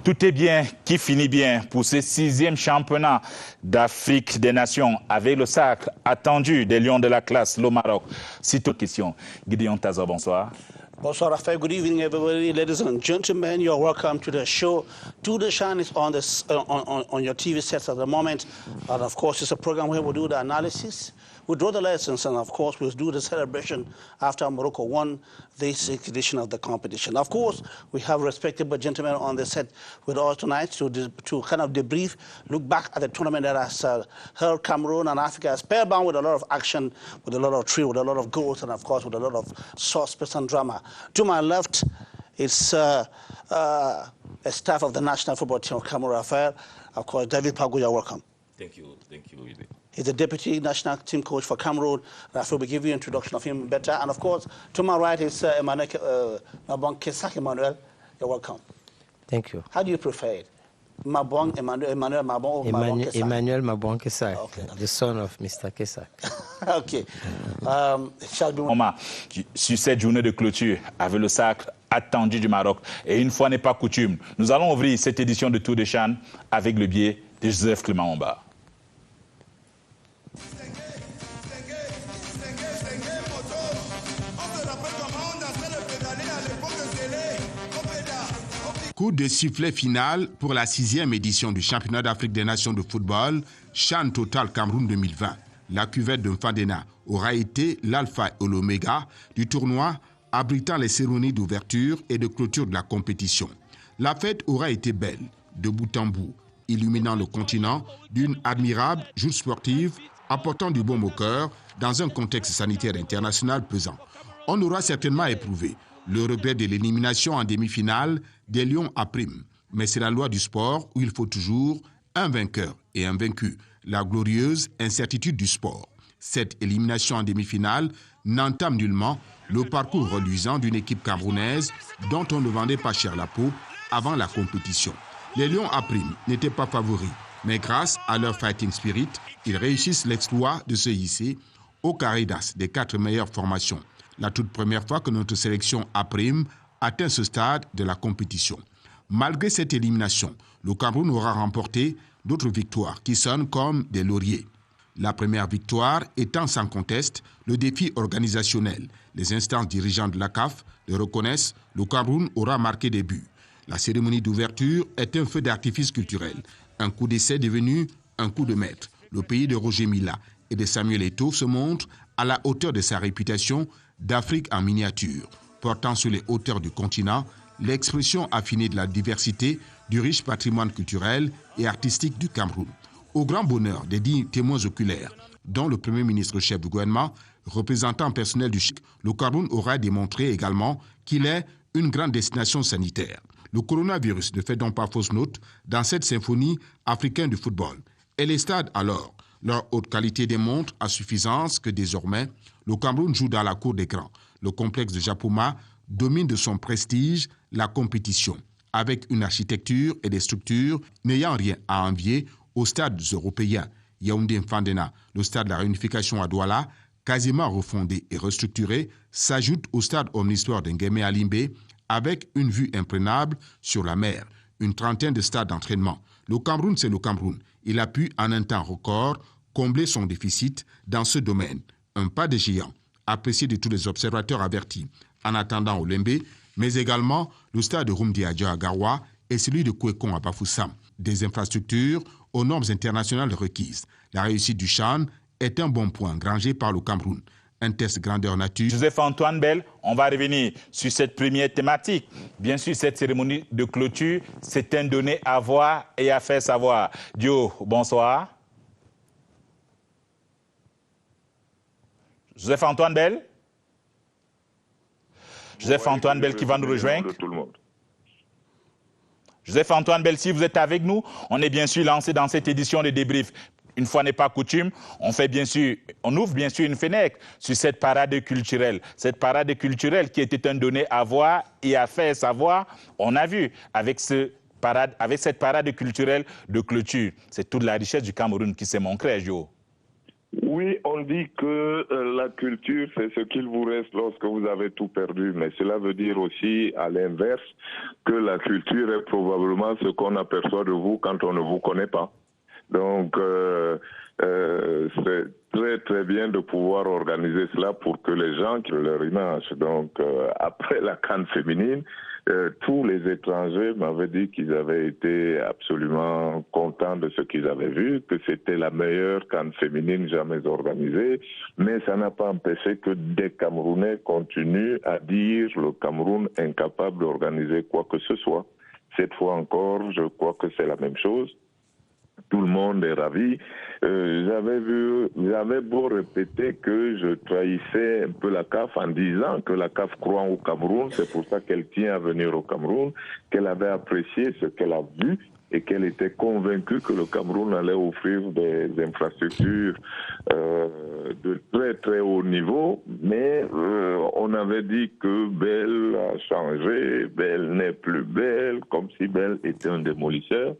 Tout est bien qui finit bien pour ce 6e championnat d'Afrique des Nations avec le sacre attendu des Lions de la classe, le Maroc. Cito question. Gideon Tazo, bonsoir. Bonsoir, Raphaël. Good evening, everybody. Ladies and gentlemen, you're welcome to the show. Tour de Chan is on, on your TV sets at the moment. And of course, it's a program where we do the analysis, we draw the lessons, and of course, we'll do the celebration after Morocco won this edition of the competition. Of course, we have respectable gentlemen on the set with us tonight to kind of debrief, look back at the tournament that has held Cameroon and Africa spellbound with a lot of action, with a lot of thrill, with a lot of goals, and of course, with a lot of suspense and drama. To my left, it's a staff of the national football team of Cameroon, Raphael. Of course, David Pagu, you're welcome. Thank you. He's the deputy national team coach for Cameroon. Raphael will give you an introduction of him better. And of course, to my right is Emmanuel Mabon Kesak. Emmanuel, you're welcome. Thank you. How do you prefer it? Mabon, Emmanuel Mabon, or Mabon Kesak? Emmanuel Mabon Kesak, Okay. the son of Mr. Kesak. OK. Shall be... Sur cette journée de clôture, avec le sacre attendu du Maroc, et une fois n'est pas coutume, nous allons ouvrir cette édition de Tour de Chan avec le biais de Joseph Clément Omba. Coup de sifflet final pour la 6e édition du championnat d'Afrique des Nations de football, Chan Total Cameroun 2020. La cuvette de Mfandena aura été l'alpha et l'oméga du tournoi, abritant les cérémonies d'ouverture et de clôture de la compétition. La fête aura été belle, de bout en bout, illuminant le continent d'une admirable joute sportive, apportant du baume au cœur dans un contexte sanitaire international pesant. On aura certainement éprouvé le regret de l'élimination en demi-finale des Lions à prime. Mais c'est la loi du sport où il faut toujours un vainqueur et un vaincu. La glorieuse incertitude du sport. Cette élimination en demi-finale n'entame nullement le parcours reluisant d'une équipe camerounaise dont on ne vendait pas cher la peau avant la compétition. Les Lions à prime n'étaient pas favoris, mais grâce à leur fighting spirit, ils réussissent l'exploit de se hisser au carré d'as des 4 meilleures formations. La toute première fois que notre sélection à prime atteint ce stade de la compétition. Malgré cette élimination, le Cameroun aura remporté d'autres victoires qui sonnent comme des lauriers. La première victoire étant sans conteste le défi organisationnel. Les instances dirigeantes de la CAF le reconnaissent, le Cameroun aura marqué des buts. La cérémonie d'ouverture est un feu d'artifice culturel. Un coup d'essai devenu un coup de maître. Le pays de Roger Mila et de Samuel Eto'o se montre à la hauteur de sa réputation d'Afrique en miniature, portant sur les hauteurs du continent l'expression affinée de la diversité du riche patrimoine culturel et artistique du Cameroun. Au grand bonheur des 10 témoins oculaires, dont le Premier ministre chef du gouvernement, représentant personnel du CHIC, le Cameroun aura démontré également qu'il est une grande destination sanitaire. Le coronavirus ne fait donc pas fausse note dans cette symphonie africaine du football. Et les stades alors, leur haute qualité démontre à suffisance que désormais, le Cameroun joue dans la cour des grands. Le complexe de Japoma domine de son prestige la compétition, avec une architecture et des structures n'ayant rien à envier aux stades européens. Yaoundé Mfandena, le stade de la réunification à Douala, quasiment refondé et restructuré, s'ajoute au stade omnisport d'Nguémé à Limbé, avec une vue imprenable sur la mer, une trentaine de stades d'entraînement. Le Cameroun, c'est le Cameroun. Il a pu, en un temps record, combler son déficit dans ce domaine. Un pas de géant, apprécié de tous les observateurs avertis, en attendant Olembe, mais également le stade de Rumdiadja à Garoua et celui de Kwekon à Bafoussam. Des infrastructures aux normes internationales requises. La réussite du Chan est un bon point grangé par le Cameroun. Un test grandeur nature. Joseph-Antoine Bell, on va revenir sur cette première thématique. Bien sûr, cette cérémonie de clôture, c'est un donné à voir et à faire savoir. Dio, bonsoir. Joseph-Antoine Bell. Joseph-Antoine Bell qui va nous rejoindre. Joseph-Antoine Bell, si vous êtes avec nous, on est bien sûr lancé dans cette édition de débrief. Une fois n'est pas coutume, on ouvre bien sûr une fenêtre sur cette parade culturelle. Cette parade culturelle qui était un donné à voir et à faire savoir, on a vu avec cette parade culturelle de clôture. C'est toute la richesse du Cameroun qui s'est montrée, Jo. Oui, on dit que la culture, c'est ce qu'il vous reste lorsque vous avez tout perdu. Mais cela veut dire aussi, à l'inverse, que la culture est probablement ce qu'on aperçoit de vous quand on ne vous connaît pas. Donc, c'est très, très bien de pouvoir organiser cela pour que les gens qui ont leur image. Donc, après la CAN féminine, tous les étrangers m'avaient dit qu'ils avaient été absolument contents de ce qu'ils avaient vu, que c'était la meilleure CAN féminine jamais organisée, mais ça n'a pas empêché que des Camerounais continuent à dire le Cameroun incapable d'organiser quoi que ce soit. Cette fois encore, je crois que c'est la même chose. Tout le monde est ravi. J'avais beau répéter que je trahissais un peu la CAF en disant que la CAF croit au Cameroun, c'est pour ça qu'elle tient à venir au Cameroun, qu'elle avait apprécié ce qu'elle a vu et qu'elle était convaincue que le Cameroun allait offrir des infrastructures de très très haut niveau, mais on avait dit que Bell a changé, Bell n'est plus Bell, comme si Bell était un démolisseur.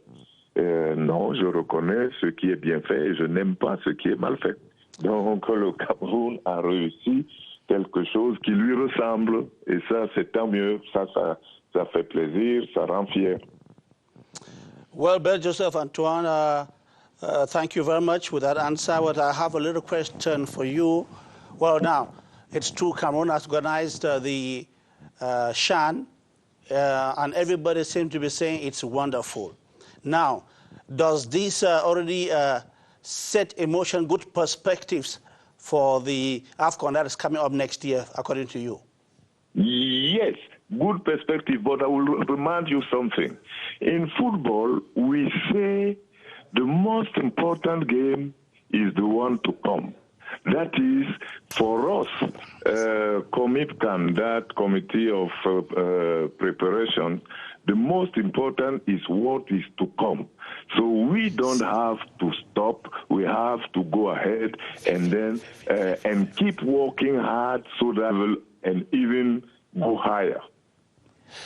Non, je reconnais ce qui est bien fait et je n'aime pas ce qui est mal fait. Donc le Cameroun a réussi quelque chose qui lui ressemble et ça c'est tant mieux, ça fait plaisir, ça rend fier. Well, Bell Joseph Antoine, thank you very much for that answer. But I have a little question for you. Well, now, it's true Cameroon has organized the CHAN, and everybody seems to be saying it's wonderful. Now, does this already set in motion good perspectives for the AFCON that is coming up next year, according to you? Yes, good perspective, but I will remind you something. In football, we say the most important game is the one to come. That is, for us, COMIPCAN, that committee of preparation, the most important is what is to come. So we don't have to stop. We have to go ahead and then and keep working hard so that we'll and even go higher.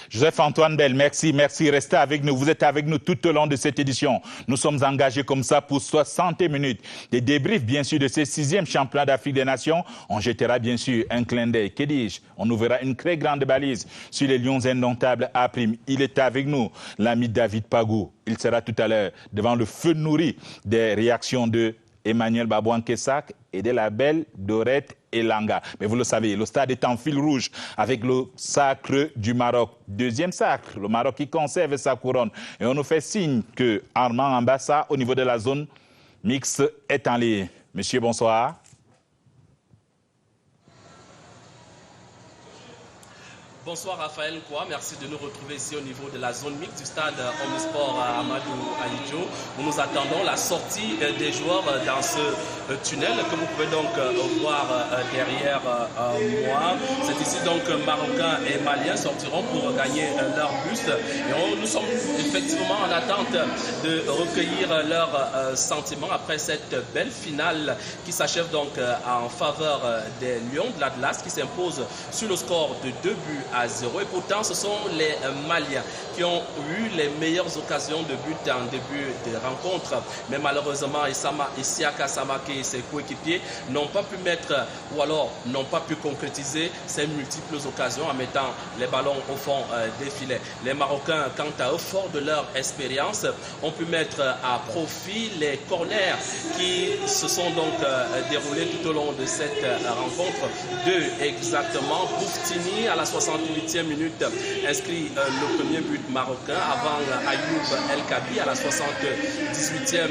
Joseph-Antoine Bell, merci, restez avec nous. Vous êtes avec nous tout au long de cette édition. Nous sommes engagés comme ça pour 60 minutes. Des débriefs, bien sûr, de ce 6e championnat d'Afrique des Nations. On jettera, bien sûr, un clin d'œil. Que dis-je? On ouvrira une très grande balise sur les Lions indomptables A'. Il est avec nous, l'ami David Pagou. Il sera tout à l'heure devant le feu nourri des réactions de Emmanuel Babouanké-Sak et de la belle Dorette Elanga. Mais vous le savez, le stade est en fil rouge avec le sacre du Maroc. Deuxième sacre, le Maroc qui conserve sa couronne. Et on nous fait signe que Armand Ambassa, au niveau de la zone mixte, est en ligne. Monsieur, bonsoir. Bonsoir Raphaël Nkwa, merci de nous retrouver ici au niveau de la zone mixte du stade Omnisport Amadou Ahidjo, où nous attendons la sortie des joueurs dans ce tunnel que vous pouvez donc voir derrière moi. C'est ici donc Marocains et Maliens sortiront pour gagner leur buste. Et nous sommes effectivement en attente de recueillir leurs sentiments après cette belle finale qui s'achève donc en faveur des Lions de l'Atlas qui s'imposent sur le score de 2 buts à 0. Et pourtant, ce sont les Maliens qui ont eu les meilleures occasions de but en début de rencontre. Mais malheureusement, Isiaka Samake et ses coéquipiers n'ont pas pu mettre ou alors n'ont pas pu concrétiser ces multiples occasions en mettant les ballons au fond des filets. Les Marocains, quant à eux, forts de leur expérience, ont pu mettre à profit les corners qui se sont donc déroulés tout au long de cette rencontre. 2 exactement. Bouftini à la 68e minute inscrit le premier but marocain avant Ayoub El Kabi à la 78e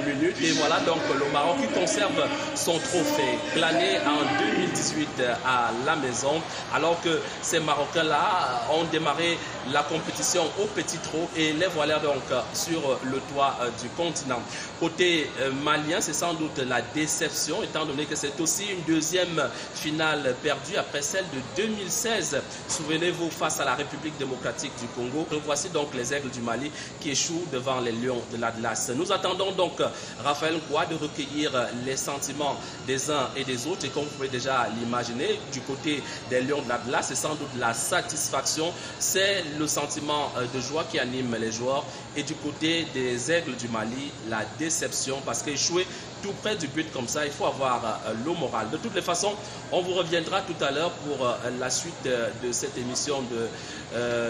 minute. Et voilà donc le Maroc qui conserve son trophée glané en 2018 à la maison, alors que ces Marocains-là ont démarré la compétition au petit trot et les voilà donc sur le toit du continent. Côté malien, c'est sans doute la déception, étant donné que c'est aussi une deuxième finale perdue après celle de 2016. Souvenez-vous, face à la République démocratique du Congo. Voici donc les Aigles du Mali qui échouent devant les Lions de l'Atlas. Nous attendons donc Raphaël Nkwa de recueillir les sentiments des uns et des autres. Et comme vous pouvez déjà l'imaginer, du côté des Lions de l'Atlas, c'est sans doute la satisfaction, c'est le sentiment de joie qui anime les joueurs. Et du côté des Aigles du Mali, la déception, parce qu'échouer tout près du but comme ça, il faut avoir le moral. De toutes les façons, on vous reviendra tout à l'heure pour la suite de cette émission de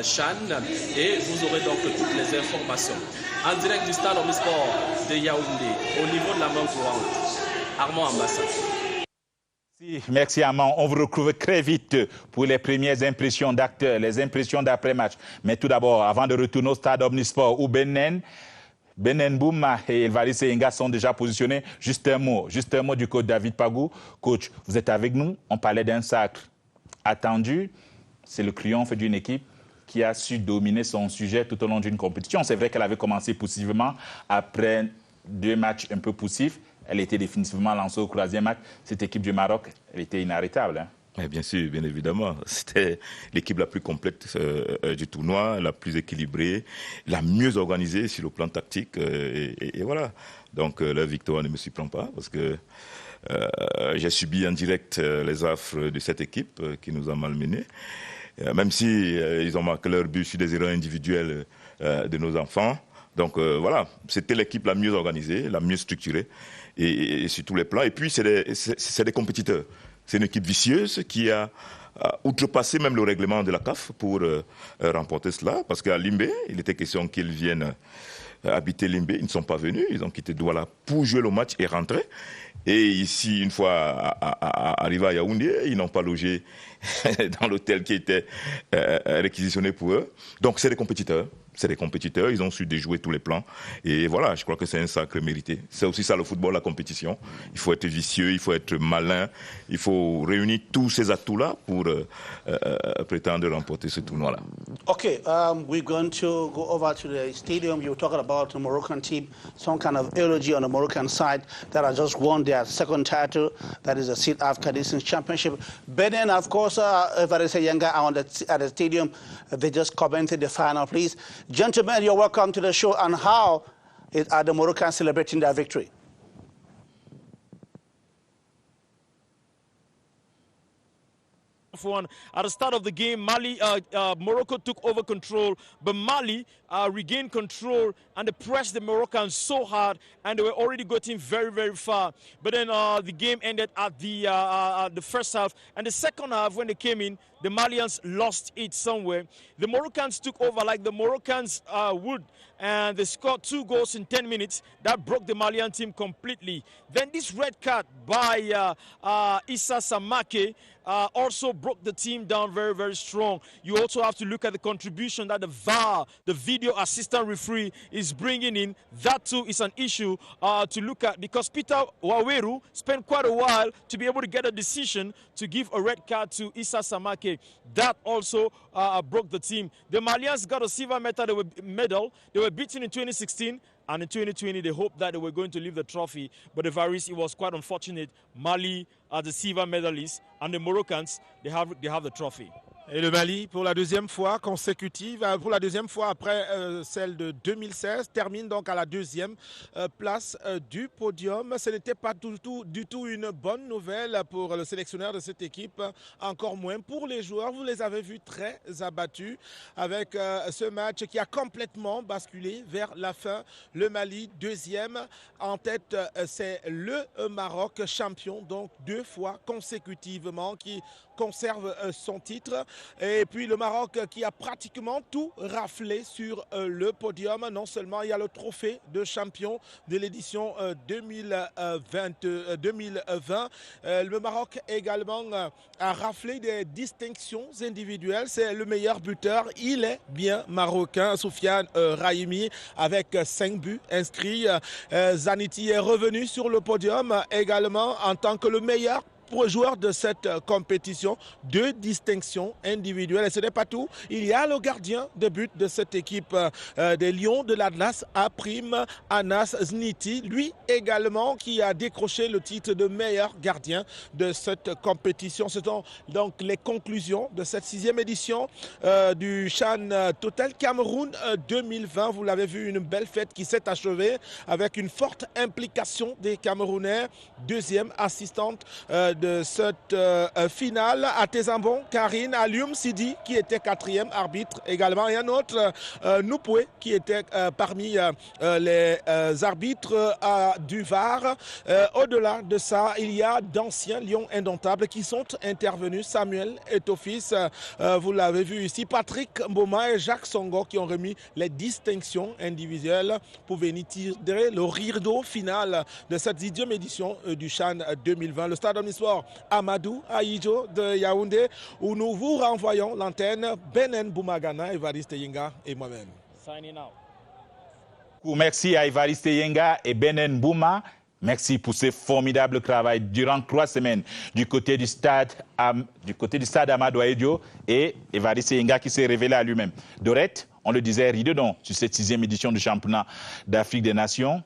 Chan et vous aurez donc toutes les informations. En direct du stade Omnisport de Yaoundé, au niveau de la main courante, Armand Ambassa. Merci Armand. On vous retrouve très vite pour les premières impressions d'acteurs, les impressions d'après-match. Mais tout d'abord, avant de retourner au stade Omnisport où Bennen Bouma et Elvaris Enga sont déjà positionnés, juste un mot du coach David Pagou. Coach, vous êtes avec nous, on parlait d'un sacre attendu. C'est le triomphe d'une équipe qui a su dominer son sujet tout au long d'une compétition. C'est vrai qu'elle avait commencé poussivement après 2 matchs un peu poussifs. Elle était définitivement lancée au 3e match. Cette équipe du Maroc, elle était inarrêtable. Hein? Bien sûr, bien évidemment. C'était l'équipe la plus complète du tournoi, la plus équilibrée, la mieux organisée sur le plan tactique. Et voilà. Donc la victoire ne me surprend pas parce que j'ai subi en direct les affres de cette équipe qui nous a malmenés. Même si ils ont marqué leur but sur des erreurs individuelles de nos enfants. Donc voilà, c'était l'équipe la mieux organisée, la mieux structurée et sur tous les plans. Et puis c'est des compétiteurs. C'est une équipe vicieuse qui a outrepassé même le règlement de la CAF pour remporter cela. Parce qu'à Limbé, il était question qu'ils viennent habiter Limbé. Ils ne sont pas venus. Ils ont quitté Douala pour jouer le match et rentrer. Et ici, une fois arrivés à Yaoundé, ils n'ont pas logé dans l'hôtel qui était réquisitionné pour eux. Donc c'est des compétiteurs. C'est des compétiteurs, ils ont su déjouer tous les plans. Et voilà, je crois que c'est un sacre mérité. C'est aussi ça le football, la compétition. Il faut être vicieux, il faut être malin, il faut réunir tous ces atouts-là pour prétendre remporter ce tournoi-là. Okay, we're going to go over to the stadium. You were talking about the Moroccan team, some kind of eulogy on the Moroccan side that has just won their 2nd title, that is the Sid Africa Nations Championship. Benin, of course, Evariste Yenga at the stadium, they just commented the final, please. Gentlemen, you're welcome to the show. And how are the Moroccans celebrating their victory? At the start of the game, Morocco took over control, but Mali regained control and they pressed the Moroccans so hard, and they were already getting very, very far. But then the game ended at the first half, and the second half, when they came in, the Malians lost it somewhere. The Moroccans took over like the Moroccans would, and they scored 2 goals in 10 minutes. That broke the Malian team completely. Then this red card by Issa Samake also broke the team down very, very strong. You also have to look at the contribution that the VAR, the video assistant referee, is bringing in. That too is an issue to look at, because Peter Waweru spent quite a while to be able to get a decision to give a red card to Issa Samake. That also broke the team. The Malians got a silver medal. They were beaten in 2016. And in 2020, they hoped that they were going to leave the trophy. But the Varis, it was quite unfortunate. Mali are the silver medalists, and the Moroccans, they have the trophy. Et le Mali, pour la 2e fois consécutive, pour la 2e fois après celle de 2016, termine donc à la 2e place du podium. Ce n'était pas du tout une bonne nouvelle pour le sélectionneur de cette équipe, encore moins pour les joueurs. Vous les avez vus très abattus avec ce match qui a complètement basculé vers la fin. Le Mali, 2e. En tête, c'est le Maroc, champion, donc 2 fois consécutivement, qui conserve son titre. Et puis le Maroc qui a pratiquement tout raflé sur le podium. Non seulement il y a le trophée de champion de l'édition 2020. Le Maroc également a raflé des distinctions individuelles. C'est le meilleur buteur. Il est bien marocain, Soufiane Rahimi, avec 5 buts inscrits. Zaniti est revenu sur le podium également en tant que le meilleur joueur de cette compétition. 2 distinctions individuelles. Et ce n'est pas tout. Il y a le gardien de but de cette équipe des Lions de l'Atlas, Aprim Anas Zniti, lui également qui a décroché le titre de meilleur gardien de cette compétition. Ce sont donc les conclusions de cette 6e édition du Chan Total Cameroun 2020. Vous l'avez vu, une belle fête qui s'est achevée avec une forte implication des Camerounais. 2e assistante de cette finale. Atezambon, Karine, Alioum Sidi qui était 4e arbitre également. Et un autre, Noupoué, qui était parmi les arbitres du VAR. Au-delà de ça, il y a d'anciens lions indomptables qui sont intervenus. Samuel Etofis, vous l'avez vu ici. Patrick Mboma et Jacques Songo qui ont remis les distinctions individuelles pour venir tirer le rideau final de cette 10e édition du CHAN 2020. Le stade omnisport Amadou Ahidjo de Yaoundé, où nous vous renvoyons l'antenne. Benen Boumagana, Evariste Yenga et moi-même. Signing out. Merci à Evariste Yenga et Benen Bouma. Merci pour ce formidable travail durant 3 semaines du côté du stade Amadou Ahidjo et Evariste Yenga qui s'est révélé à lui-même. Dorette, on le disait, rideau sur cette 6e édition du championnat d'Afrique des Nations.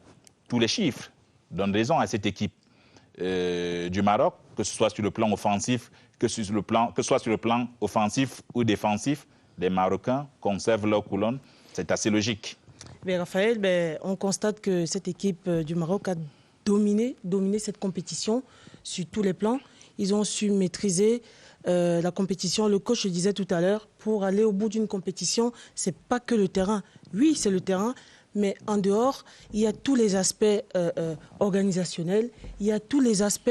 Tous les chiffres donnent raison à cette équipe du Maroc, que ce soit sur le plan offensif, que ce soit sur le plan offensif ou défensif. Les Marocains conservent leur colonne. C'est assez logique. Mais Raphaël, on constate que cette équipe du Maroc a dominé cette compétition sur tous les plans. Ils ont su maîtriser la compétition. Le coach le disait tout à l'heure, pour aller au bout d'une compétition, ce n'est pas que le terrain. Oui, c'est le terrain, mais en dehors, il y a tous les aspects organisationnels, il y a tous les aspects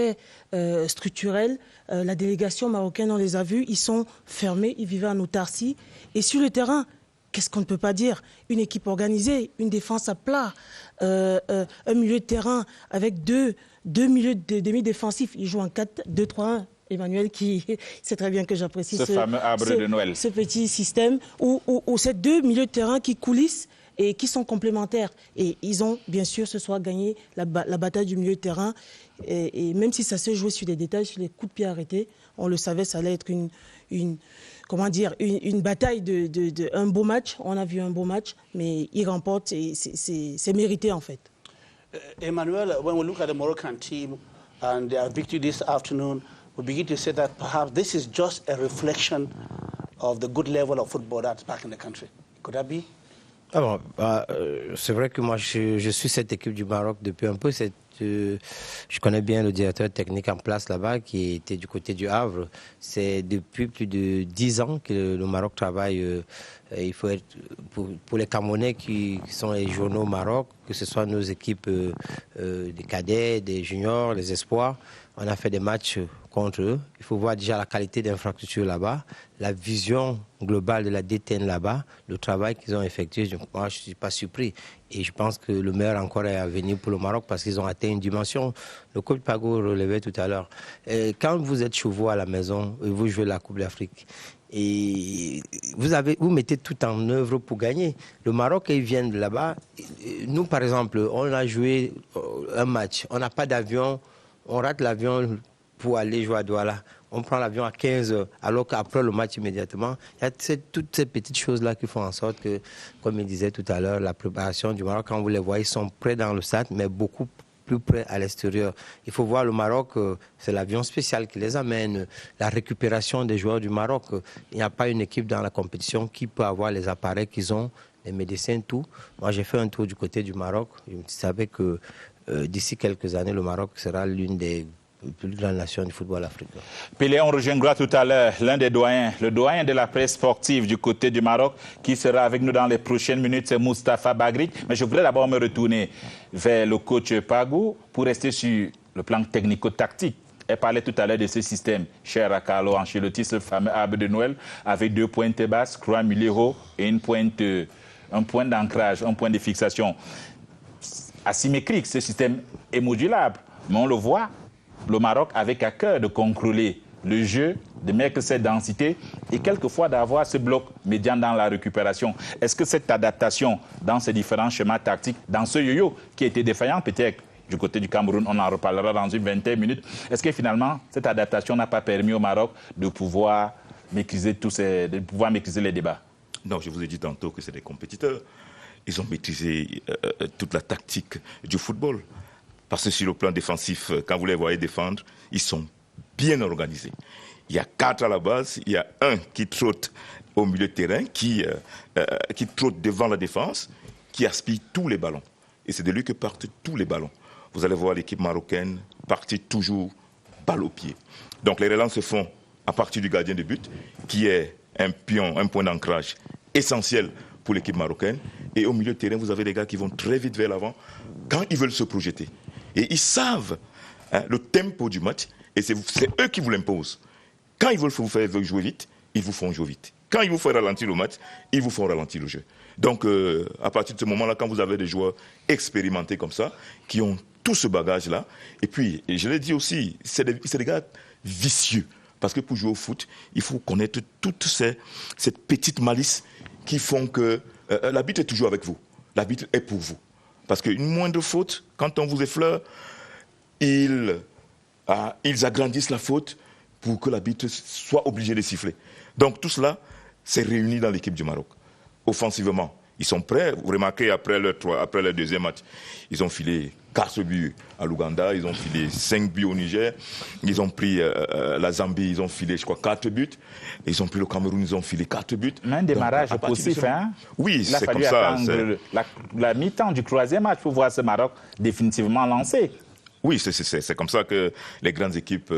structurels. La délégation marocaine, on les a vus, ils sont fermés, ils vivaient en autarcie. Et sur le terrain, qu'est-ce qu'on ne peut pas dire? Une équipe organisée, une défense à plat, un milieu de terrain avec deux milieux de demi-défensifs. Ils jouent en 4-2-3-1. Emmanuel qui sait très bien que j'apprécie ce fameux arbre de Noël. Ce petit système où ces 2 milieux de terrain qui coulissent et qui sont complémentaires. Et ils ont bien sûr ce soir gagné la bataille du milieu de terrain. Et même si ça s'est joué sur des détails, sur les coups de pied arrêtés, on le savait, ça allait être une bataille un beau match. On a vu un beau match, mais ils remportent et c'est mérité en fait. Emmanuel, when we look at the Moroccan team and their victory this afternoon, we begin to say that perhaps this is just a reflection of the good level of football that's back in the country. Could that be? C'est vrai que moi, je suis cette équipe du Maroc depuis un peu. Je connais bien le directeur technique en place là-bas qui était du côté du Havre. C'est depuis plus de 10 ans que le Maroc travaille. Il faut être pour les Camerounais qui sont les journaux au Maroc, que ce soit nos équipes des cadets, des juniors, les espoirs. On a fait des matchs contre eux. Il faut voir déjà la qualité d'infrastructure là-bas, la vision globale de la DTN là-bas, le travail qu'ils ont effectué. Moi, je ne suis pas surpris. Et je pense que le meilleur encore est à venir pour le Maroc parce qu'ils ont atteint une dimension. Le coach Pago relevait tout à l'heure. Quand vous êtes chez vous à la maison et vous jouez la Coupe d'Afrique, et vous mettez tout en œuvre pour gagner. Le Maroc, ils viennent de là-bas. Nous, par exemple, on a joué un match. On n'a pas d'avion. On rate l'avion pour aller jouer à Douala. On prend l'avion à 15h, alors qu'après le match immédiatement, il y a toutes ces petites choses-là qui font en sorte que, comme il disait tout à l'heure, la préparation du Maroc, quand vous les voyez, ils sont près dans le stade, mais beaucoup plus près à l'extérieur. Il faut voir le Maroc, c'est l'avion spécial qui les amène, la récupération des joueurs du Maroc. Il n'y a pas une équipe dans la compétition qui peut avoir les appareils qu'ils ont, les médecins, tout. Moi, j'ai fait un tour du côté du Maroc. Je savais que d'ici quelques années, le Maroc sera l'une des plus grandes nations du football africain. Pelé, on rejoindra tout à l'heure l'un des doyens, le doyen de la presse sportive du côté du Maroc, qui sera avec nous dans les prochaines minutes, c'est Moustapha Bagrit. Mais je voudrais d'abord me retourner vers le coach Pagou pour rester sur le plan technico-tactique. Elle parlait tout à l'heure de ce système, cher à Carlo Ancelotti, ce fameux arbre de Noël, avec 2 pointes basses, croix milieu haut et un point d'ancrage, un point de fixation. Asymétrique, ce système est modulable, mais on le voit, le Maroc avec à cœur de contrôler le jeu, de mettre cette densité et quelquefois d'avoir ce bloc médian dans la récupération. Est-ce que cette adaptation dans ces différents schémas tactiques, dans ce yo-yo qui était défaillant peut-être du côté du Cameroun, on en reparlera dans une 20 minutes, est-ce que finalement cette adaptation n'a pas permis au Maroc de pouvoir maîtriser les débats? Non, je vous ai dit tantôt que c'est des compétiteurs. Ils ont maîtrisé toute la tactique du football. Parce que sur le plan défensif, quand vous les voyez défendre, ils sont bien organisés. Il y a 4 à la base, il y a un qui trotte au milieu de terrain, qui trotte devant la défense, qui aspire tous les ballons. Et c'est de lui que partent tous les ballons. Vous allez voir l'équipe marocaine partir toujours balle au pied. Donc les relances se font à partir du gardien de but, qui est un pion, un point d'ancrage essentiel pour l'équipe marocaine. Et au milieu de terrain, vous avez des gars qui vont très vite vers l'avant quand ils veulent se projeter. Et ils savent le tempo du match, et c'est eux qui vous l'imposent. Quand ils veulent vous faire jouer vite, ils vous font jouer vite. Quand ils vous font ralentir le match, ils vous font ralentir le jeu. Donc, à partir de ce moment-là, quand vous avez des joueurs expérimentés comme ça, qui ont tout ce bagage-là, et puis, et je l'ai dit aussi, c'est des gars vicieux. Parce que pour jouer au foot, il faut connaître toute cette petite malice qui font que l'arbitre est toujours avec vous. L'arbitre est pour vous. Parce qu'une moindre faute, quand on vous effleure, ils agrandissent la faute pour que l'arbitre soit obligé de siffler. Donc tout cela, c'est réuni dans l'équipe du Maroc. Offensivement, ils sont prêts. Vous remarquez, après le deuxième match, ils ont filé 4 buts à l'Ouganda, ils ont filé 5 buts au Niger, ils ont pris la Zambie, ils ont filé, je crois, 4 buts, ils ont pris le Cameroun, ils ont filé 4 buts. Mais un démarrage poussif, hein? Oui, c'est comme ça. La mi-temps du 3e match pour voir ce Maroc définitivement lancé. Oui, c'est comme ça que les grandes équipes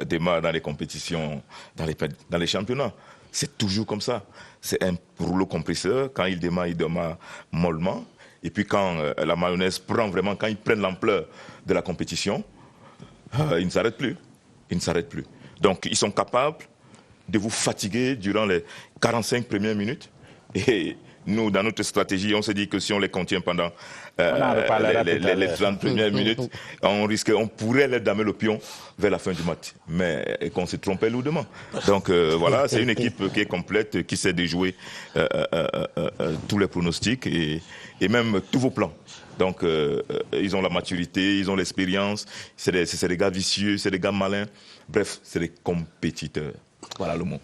démarrent dans les compétitions, dans les championnats. C'est toujours comme ça. C'est un rouleau compresseur. Quand il démarre mollement. Et puis quand la mayonnaise prend vraiment, quand ils prennent l'ampleur de la compétition, ils ne s'arrêtent plus. Ils ne s'arrêtent plus. Donc ils sont capables de vous fatiguer durant les 45 premières minutes. Et nous, dans notre stratégie, on s'est dit que si on les contient pendant les 30 premières minutes, on pourrait leur damer le pion vers la fin du match. Mais qu'on se trompait lourdement. Donc voilà, c'est une équipe qui est complète, qui sait déjouer tous les pronostics et même tous vos plans. Donc ils ont la maturité, ils ont l'expérience, c'est des gars vicieux, c'est des gars malins. Bref, c'est des compétiteurs. Voilà le mot.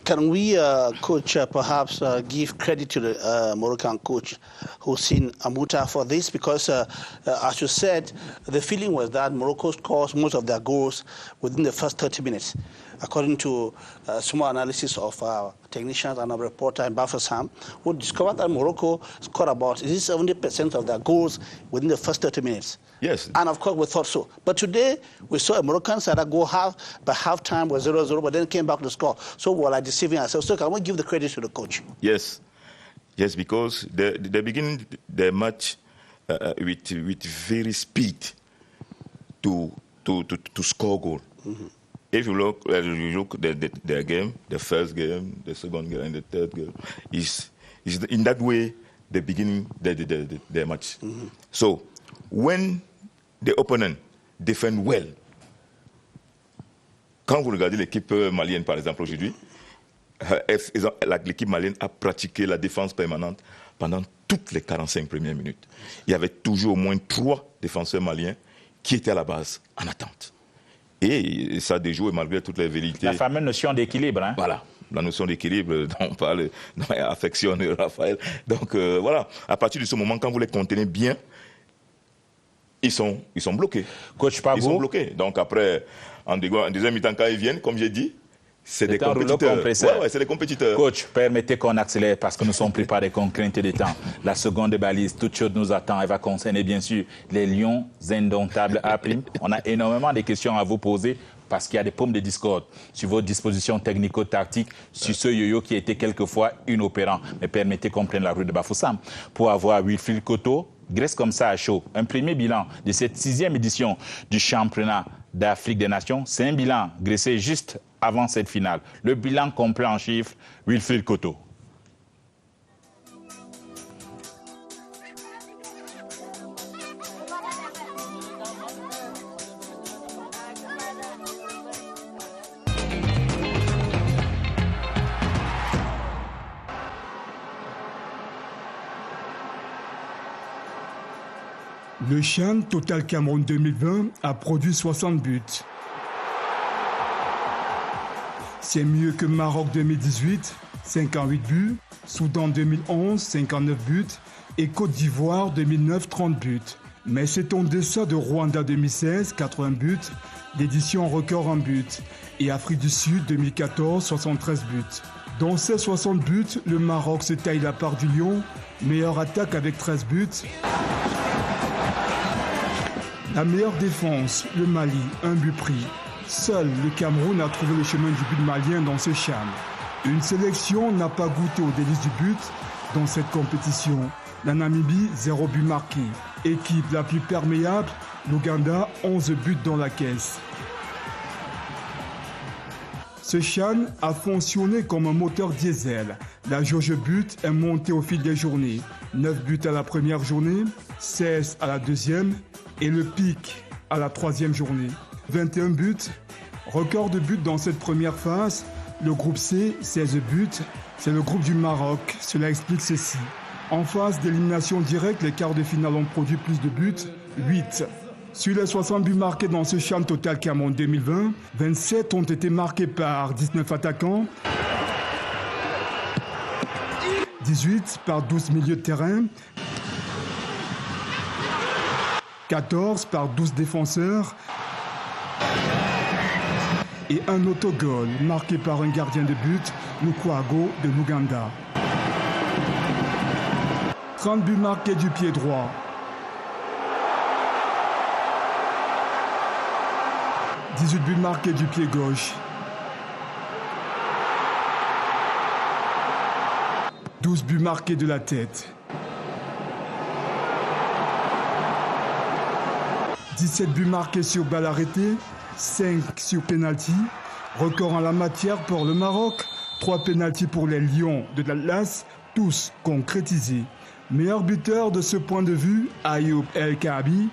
Can we, Coach, perhaps give credit to the Moroccan coach, Hossein Amouta, for this? Because, as you said, the feeling was that Morocco scores most of their goals within the first 30 minutes. According to small analysis of technicians and a reporter in Bafoussam, we discovered that Morocco scored about 70% of their goals within the first 30 minutes. Yes. And of course, we thought so. But today, we saw a Moroccan side that go by half-time was 0-0, but then came back to score. So we were like deceiving ourselves. So can we give the credit to the coach? Yes. Yes, because they begin the match with very speed to score goal. Mm-hmm. If you look their game, the first game, the second game, and the third game, is in that way they begin their match. Mm-hmm. So when the opponent defend well, quand vous regardez l'équipe malienne par exemple aujourd'hui, l'équipe malienne a pratiqué la défense permanente pendant toutes les 45 premières minutes. Il y avait toujours au moins 3 défenseurs maliens qui étaient à la base en attente. Et ça a déjoué malgré toutes les vérités. La fameuse notion d'équilibre. Hein? Voilà, la notion d'équilibre dont on parle, dont affectionne Raphaël. Donc voilà, à partir de ce moment, quand vous les contenez bien, ils sont bloqués. Coach Pabou. Ils sont bloqués. Donc après, en deuxième mi-temps, quand ils viennent, comme j'ai dit, c'est des compétiteurs. Ouais, c'est des compétiteurs. Coach, permettez qu'on accélère parce que nous sommes pris par des contraintes de temps. La seconde balise, toute chose nous attend. Elle va concerner bien sûr les Lions indomptables A'. On a énormément de questions à vous poser parce qu'il y a des pommes de discorde sur vos dispositions technico-tactiques, sur ce yo-yo qui était quelquefois inopérant. Mais permettez qu'on prenne la rue de Bafoussam pour avoir Wilfried Koto, Grèce comme ça à chaud. Un premier bilan de cette 6e édition du championnat d'Afrique des Nations. C'est un bilan graissé juste avant cette finale. Le bilan complet en chiffres, Wilfried Koto. Le CHAN Total Cameroun 2020 a produit 60 buts. C'est mieux que Maroc 2018, 58 buts, Soudan 2011, 59 buts et Côte d'Ivoire 2009, 30 buts. Mais c'est en deçà de Rwanda 2016, 80 buts, l'édition record en buts, et Afrique du Sud 2014, 73 buts. Dans ces 60 buts, le Maroc se taille la part du lion, meilleure attaque avec 13 buts. La meilleure défense, le Mali, un but pris. Seul le Cameroun a trouvé le chemin du but malien dans ce CHAN. Une sélection n'a pas goûté aux délices du but dans cette compétition. La Namibie, 0 but marqué. Équipe la plus perméable, l'Ouganda, 11 buts dans la caisse. Ce CHAN a fonctionné comme un moteur diesel. La jauge but est montée au fil des journées. 9 buts à la première journée, 16 à la deuxième et le pic à la troisième journée. 21 buts, record de buts dans cette première phase. Le groupe C, 16 buts, c'est le groupe du Maroc. Cela explique ceci. En phase d'élimination directe, les quarts de finale ont produit plus de buts, 8. Sur les 60 buts marqués dans ce CHAN Total Cameroun 2020, 27 ont été marqués par 19 attaquants, 18 par 12 milieux de terrain, 14 par 12 défenseurs et un autogol marqué par un gardien de but, Lukwago de l'Ouganda. 30 buts marqués du pied droit. 18 buts marqués du pied gauche. 12 buts marqués de la tête. 17 buts marqués sur balle arrêtée, 5 sur pénalty. Record en la matière pour le Maroc. 3 pénaltys pour les Lions de l'Atlas, tous concrétisés. Meilleur buteur de ce point de vue, Ayoub El Kaabi,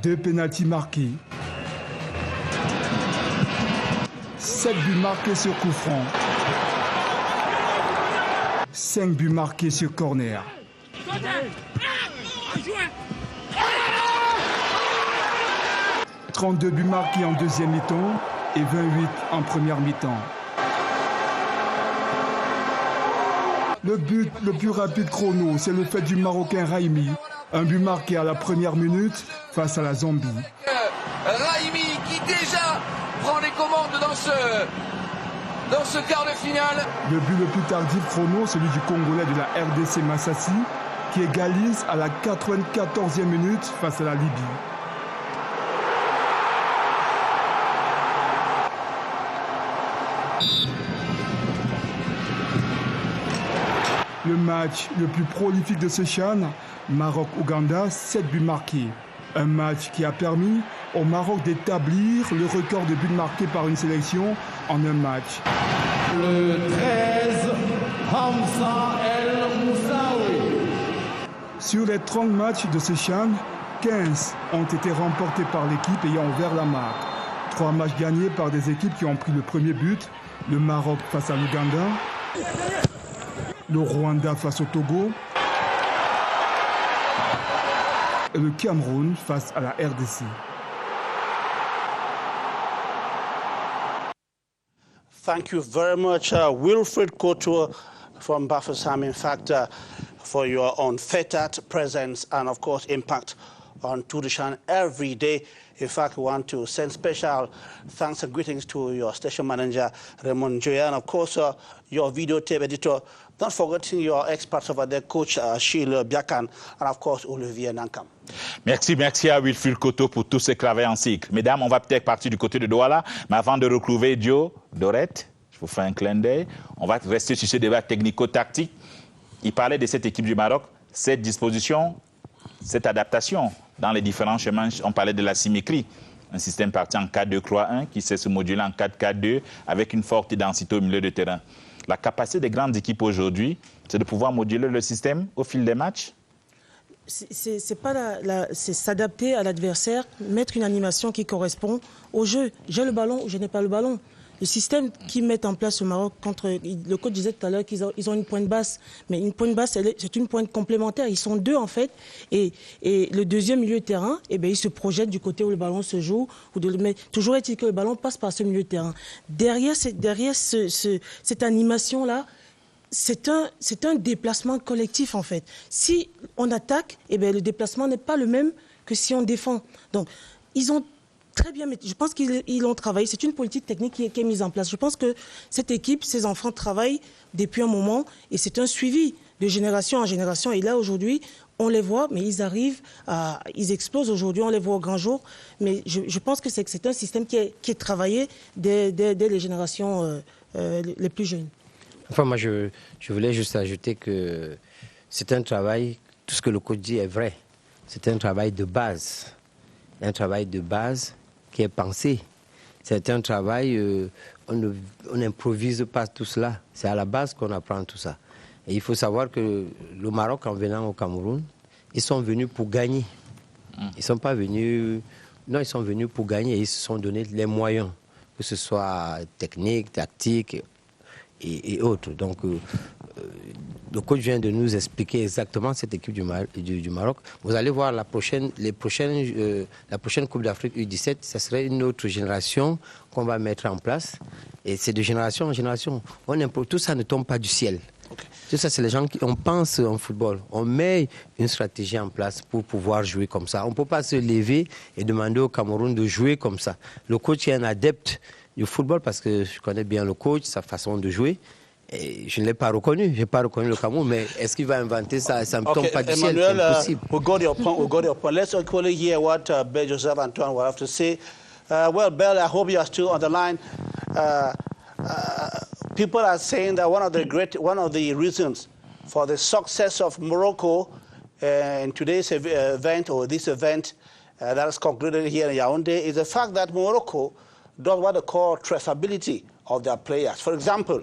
2 pénaltys marqués. 7 buts marqués sur coup franc. 5 buts marqués sur corner. 32 buts marqués en deuxième mi-temps et 28 en première mi-temps. Le but le plus rapide chrono, c'est le fait du Marocain Raimi. Un but marqué à la première minute face à la Zambie. Raimi qui déjà prend les commandes dans ce quart de finale. Le but le plus tardif chrono, celui du Congolais de la RDC Massassi, qui égalise à la 94e minute face à la Libye. Le match le plus prolifique de ce CHAN, Maroc-Ouganda, 7 buts marqués. Un match qui a permis au Maroc d'établir le record de buts marqués par une sélection en un match. Le 13, Hamza El Moussaoui. Sur les 30 matchs de ce CHAN, 15 ont été remportés par l'équipe ayant ouvert la marque. 3 matchs gagnés par des équipes qui ont pris le premier but, le Maroc face à l'Ouganda, le Rwanda face au Togo et le Cameroun face à la RDC. Thank you very much, Wilfred Couture from Bafoussam, in fact, for your unfettered presence and, of course, impact on Tour de CHAN every day. In fact, we want to send special thanks and greetings to your station manager, Raymond Joya, and, of course, your videotape editor. Not forgetting your experts over there, Coach Achille Biakan, and, of course, Olivier Nankam. Merci à Wilfried Couture pour tout ce travail en cycle. Mesdames, on va peut-être partir du côté de Douala, mais avant de retrouver Joe Dorette, je vous fais un clin d'œil, on va rester sur ce débat technico-tactique. Il parlait de cette équipe du Maroc, cette disposition, cette adaptation dans les différents chemins. On parlait de la symétrie, un système parti en 4-2-3-1 qui sait se moduler en 4-4-2 avec une forte densité au milieu de terrain. La capacité des grandes équipes aujourd'hui, c'est de pouvoir moduler le système au fil des matchs. C'est s'adapter à l'adversaire, mettre une animation qui correspond au jeu. J'ai le ballon ou je n'ai pas le ballon. Le système qu'ils mettent en place au Maroc, le coach disait tout à l'heure qu'ils ont une pointe basse, mais une pointe basse, c'est une pointe complémentaire. Ils sont deux en fait, et le deuxième milieu de terrain, il se projette du côté où le ballon se joue. Mais toujours est-il que le ballon passe par ce milieu de terrain. Derrière cette animation-là, c'est un déplacement collectif en fait. Si on attaque, le déplacement n'est pas le même que si on défend. Donc, ils ont très bien, mais je pense qu'ils ont travaillé. C'est une politique technique qui est mise en place. Je pense que cette équipe, ces enfants travaillent depuis un moment et c'est un suivi. de génération en génération. Et là, aujourd'hui, on les voit, mais ils explosent aujourd'hui, on les voit au grand jour. Mais je pense que c'est un système qui est travaillé dès les générations les plus jeunes. Enfin, moi, je voulais juste ajouter que c'est un travail, tout ce que le coach dit est vrai. C'est un travail de base. Un travail de base qui est pensé. C'est un travail, on n'improvise pas tout cela. C'est à la base qu'on apprend tout ça. Et il faut savoir que le Maroc, en venant au Cameroun, ils sont venus pour gagner. Ils ne sont pas venus... Non, ils sont venus pour gagner et ils se sont donné les moyens, que ce soit technique, tactique et autres. Donc, le coach vient de nous expliquer exactement cette équipe du Maroc. Vous allez voir la prochaine Coupe d'Afrique U17, ça serait une autre génération qu'on va mettre en place. Et c'est de génération en génération. Tout ça ne tombe pas du ciel. Okay. Tout ça, c'est les gens on pense en football. On met une stratégie en place pour pouvoir jouer comme ça. On ne peut pas se lever et demander au Cameroun de jouer comme ça. Le coach est un adepte du football parce que je connais bien le coach, sa façon de jouer. Et je ne l'ai pas reconnu. Je n'ai pas reconnu le Cameroun, mais est-ce qu'il va inventer ça? Ça ne me tombe pas du ciel. C'est impossible. We got your point. Let's equally hear what Bell Joseph Antoine will have to say. Well, Bell, I hope you are still on the line. People are saying that one of the reasons for the success of Morocco in today's event, or this event that is concluded here in Yaoundé, is the fact that Morocco does what they call traceability of their players. For example,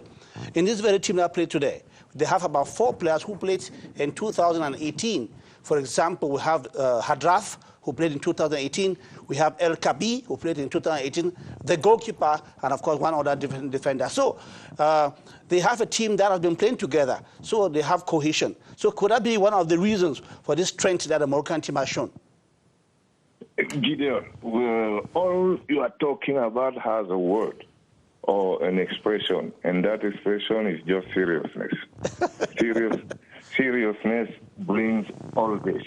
in this very team that played today, they have about 4 players who played in 2018. For example, we have Hadraf, who played in 2018. We have El Kabi, who played in 2018, the goalkeeper, and of course one other defender. So they have a team that has been playing together, so they have cohesion. So could that be one of the reasons for this strength that the Moroccan team has shown? Gideon, all you are talking about has a word or an expression, and that expression is just seriousness. Seriousness brings all this.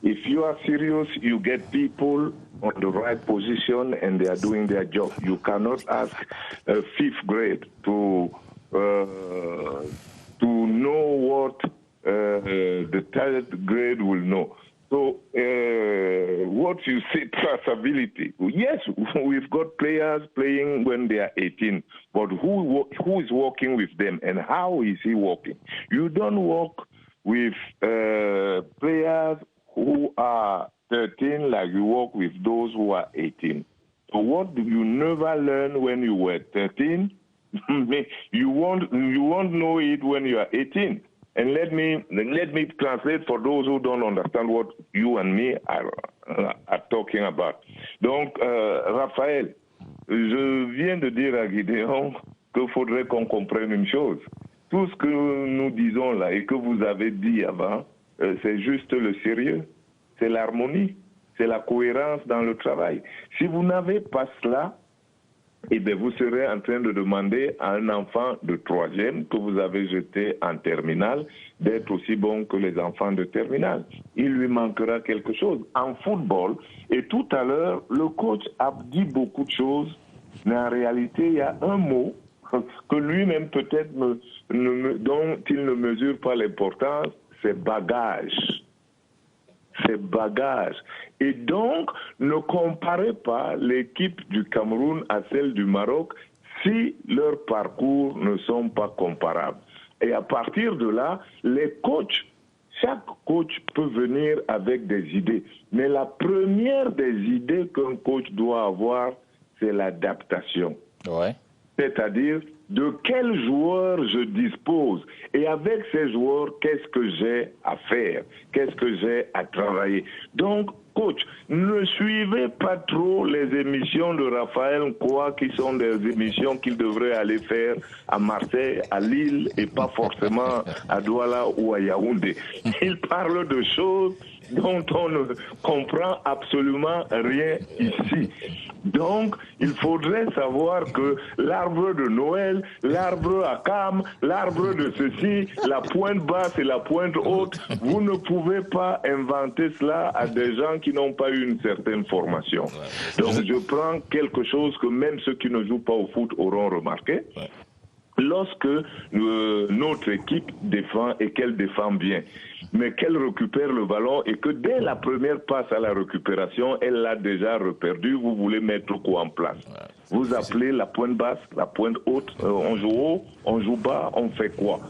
If you are serious, you get people on the right position and they are doing their job. You cannot ask a 5th grade to know what the 3rd grade will know. So what you say, traceability. Yes, we've got players playing when they are 18, but who is working with them and how is he working? You don't work with players who are 13 like you work with those who are 18. So what do you never learn when you were 13? you won't know it when you are 18. And let me translate for those who don't understand what you and me are talking about. Donc, Raphaël, je viens de dire à Gideon qu'il faudrait qu'on comprenne une chose. Tout ce que nous disons là et que vous avez dit avant, c'est juste le sérieux, c'est l'harmonie, c'est la cohérence dans le travail. Si vous n'avez pas cela, eh bien, vous serez en train de demander à un enfant de 3e que vous avez jeté en terminale d'être aussi bon que les enfants de terminale. Il lui manquera quelque chose. En football, et tout à l'heure, le coach a dit beaucoup de choses, mais en réalité, il y a un mot que lui-même peut-être dont il ne mesure pas l'importance, c'est bagage. C'est bagage. Et donc, ne comparez pas l'équipe du Cameroun à celle du Maroc si leurs parcours ne sont pas comparables. Et à partir de là, les coachs, chaque coach peut venir avec des idées. Mais la première des idées qu'un coach doit avoir, c'est l'adaptation. Ouais. C'est-à-dire, de quels joueurs je dispose et avec ces joueurs, qu'est-ce que j'ai à faire, qu'est-ce que j'ai à travailler. Donc, coach, ne suivez pas trop les émissions de Raphaël Nkwa qui sont des émissions qu'il devrait aller faire à Marseille, à Lille et pas forcément à Douala ou à Yaoundé. Il parle de choses dont on ne comprend absolument rien ici. Donc, il faudrait savoir que l'arbre de Noël, l'arbre à Cam, l'arbre de ceci, la pointe basse et la pointe haute, vous ne pouvez pas inventer cela à des gens qui n'ont pas eu une certaine formation. Donc, je prends quelque chose que même ceux qui ne jouent pas au foot auront remarqué. lorsque notre équipe défend et qu'elle défend bien, mais qu'elle récupère le ballon et que dès la première passe à la récupération, elle l'a déjà reperdu, vous voulez mettre quoi en place? Vous appelez la pointe basse, la pointe haute, on joue haut, on joue bas, on fait quoi?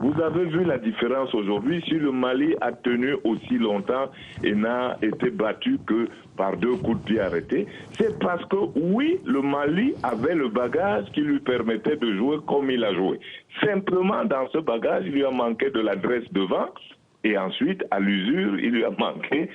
Vous avez vu la différence aujourd'hui si le Mali a tenu aussi longtemps et n'a été battu que par 2 coups de pied arrêtés. C'est parce que, oui, le Mali avait le bagage qui lui permettait de jouer comme il a joué. Simplement, dans ce bagage, il lui a manqué de l'adresse devant. Et ensuite, à l'usure, il lui a manqué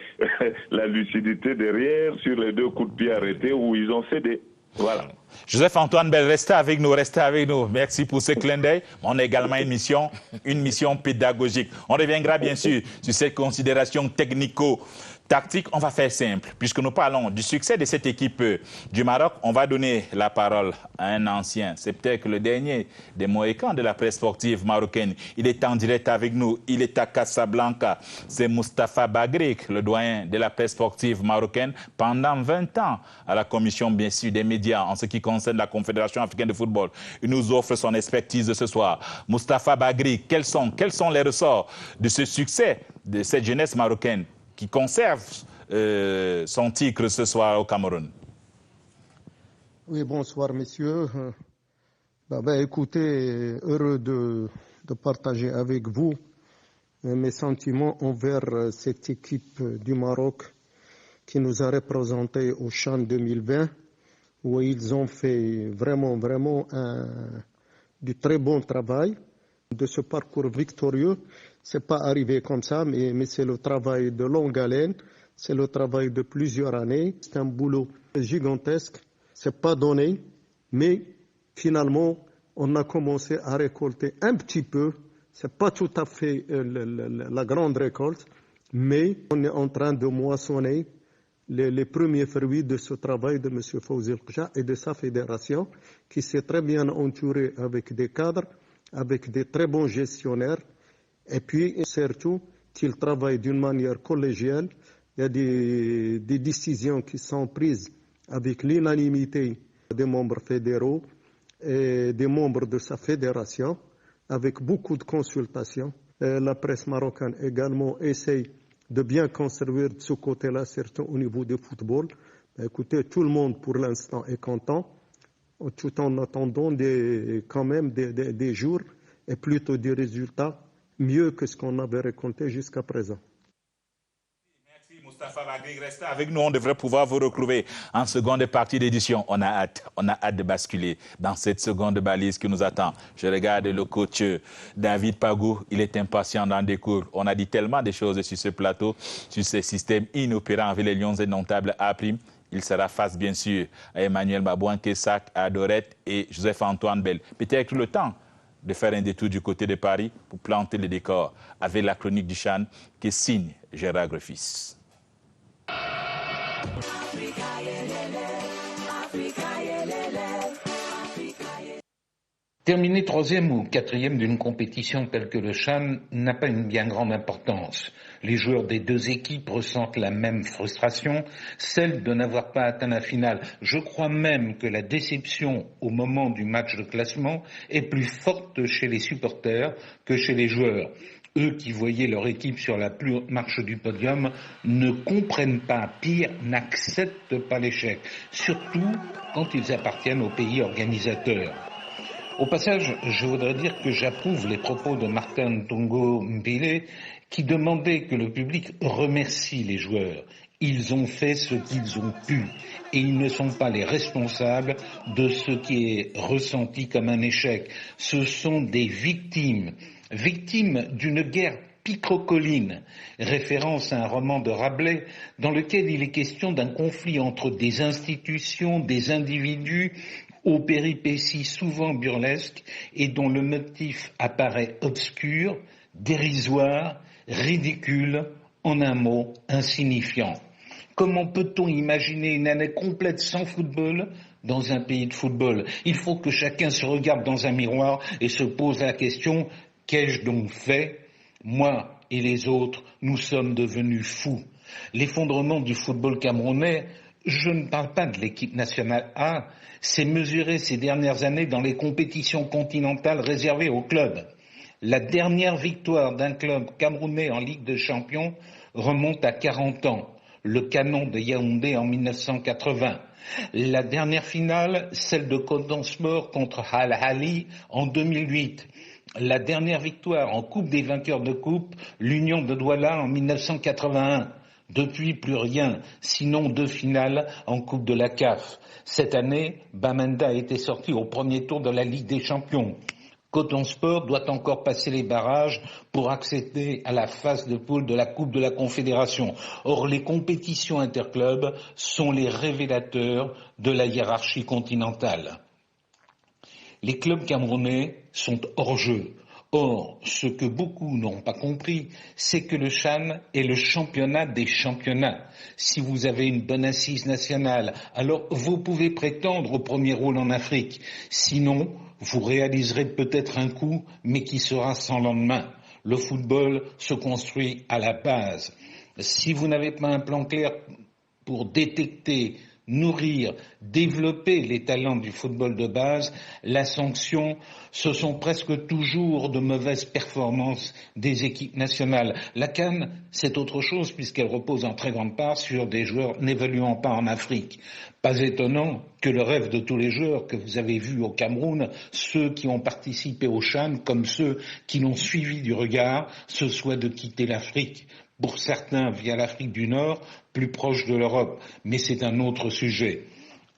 la lucidité derrière sur les 2 coups de pied arrêtés où ils ont cédé. Voilà. Joseph-Antoine Bell, restez avec nous, restez avec nous. Merci pour ce clin d'œil. On a également une mission pédagogique. On reviendra bien sûr sur cette considération technico-tactique. On va faire simple. Puisque nous parlons du succès de cette équipe du Maroc, on va donner la parole à un ancien. C'est peut-être le dernier des Mohicans de la presse sportive marocaine. Il est en direct avec nous. Il est à Casablanca. C'est Moustapha Bagrik, le doyen de la presse sportive marocaine, pendant 20 ans à la commission, bien sûr, des médias en ce qui concerne la Confédération africaine de football. Il nous offre son expertise de ce soir. Moustapha Bagrik, quels sont les ressorts de ce succès de cette jeunesse marocaine qui conserve son titre ce soir au Cameroun? Oui, bonsoir messieurs. Écoutez, heureux de partager avec vous mes sentiments envers cette équipe du Maroc qui nous a représentés au CHAN 2020, où ils ont fait vraiment du très bon travail. De ce parcours victorieux, c'est pas arrivé comme ça, mais c'est le travail de longue haleine, c'est le travail de plusieurs années. C'est un boulot gigantesque, c'est pas donné, mais finalement, on a commencé à récolter un petit peu. C'est pas tout à fait la grande récolte, mais on est en train de moissonner les premiers fruits de ce travail de M. Fawzi El-Qcha et de sa fédération, qui s'est très bien entourée avec des cadres, avec des très bons gestionnaires, et puis surtout qu'ils travaillent d'une manière collégiale. Il y a des décisions qui sont prises avec l'unanimité des membres fédéraux et des membres de sa fédération, avec beaucoup de consultations. La presse marocaine également essaye de bien conserver de ce côté-là, surtout au niveau du football. Écoutez, tout le monde pour l'instant est content, tout en attendant quand même des jours et plutôt des résultats mieux que ce qu'on avait récolté jusqu'à présent. Merci Moustapha Bagrik, restez avec nous, on devrait pouvoir vous retrouver en seconde partie d'édition. On a hâte de basculer dans cette seconde balise qui nous attend. Je regarde le coach David Pagou, il est impatient d'en découvrir. On a dit tellement de choses sur ce plateau, sur ce système inopérant avec les Lions indomptables A'. Il sera face, bien sûr, à Emmanuel Babouin Kessac, à Dorette et Joseph-Antoine Bell. Peut-être le temps de faire un détour du côté de Paris pour planter le décor avec la chronique du CHAN qui signe Gérard Greffis. Terminer 3e ou 4e d'une compétition telle que le CHAN n'a pas une bien grande importance. Les joueurs des 2 équipes ressentent la même frustration, celle de n'avoir pas atteint la finale. Je crois même que la déception au moment du match de classement est plus forte chez les supporters que chez les joueurs. Eux qui voyaient leur équipe sur la marche du podium ne comprennent pas, pire, n'acceptent pas l'échec, surtout quand ils appartiennent au pays organisateur. Au passage, je voudrais dire que j'approuve les propos de Martin Tongo Mbile qui demandait que le public remercie les joueurs. Ils ont fait ce qu'ils ont pu et ils ne sont pas les responsables de ce qui est ressenti comme un échec. Ce sont des victimes d'une guerre picrocolline, référence à un roman de Rabelais dans lequel il est question d'un conflit entre des institutions, des individus aux péripéties souvent burlesques et dont le motif apparaît obscur, dérisoire, ridicule, en un mot, insignifiant. Comment peut-on imaginer une année complète sans football dans un pays de football? Il faut que chacun se regarde dans un miroir et se pose la question « Qu'ai-je donc fait ? Moi et les autres, nous sommes devenus fous. » L'effondrement du football camerounais Je ne parle pas de l'équipe nationale A, c'est mesuré ces dernières années dans les compétitions continentales réservées aux clubs. La dernière victoire d'un club camerounais en Ligue des Champions remonte à 40 ans, le Canon de Yaoundé en 1980. La dernière finale, celle de Coton Sport contre Al Ahly en 2008. La dernière victoire en Coupe des vainqueurs de coupe, l'Union de Douala en 1981. Depuis, plus rien, sinon 2 finales en Coupe de la CAF. Cette année, Bamenda a été sorti au premier tour de la Ligue des Champions. Coton Sport doit encore passer les barrages pour accéder à la phase de poule de la Coupe de la Confédération. Or, les compétitions interclubs sont les révélateurs de la hiérarchie continentale. Les clubs camerounais sont hors jeu. Or, ce que beaucoup n'ont pas compris, c'est que le CHAN est le championnat des championnats. Si vous avez une bonne assise nationale, alors vous pouvez prétendre au premier rôle en Afrique. Sinon, vous réaliserez peut-être un coup, mais qui sera sans lendemain. Le football se construit à la base. Si vous n'avez pas un plan clair pour détecter, nourrir, développer les talents du football de base, la sanction, ce sont presque toujours de mauvaises performances des équipes nationales. La CAN, c'est autre chose puisqu'elle repose en très grande part sur des joueurs n'évoluant pas en Afrique. Pas étonnant que le rêve de tous les joueurs que vous avez vus au Cameroun, ceux qui ont participé au CHAN comme ceux qui l'ont suivi du regard, ce soit de quitter l'Afrique. Pour certains via l'Afrique du Nord, plus proche de l'Europe, mais c'est un autre sujet.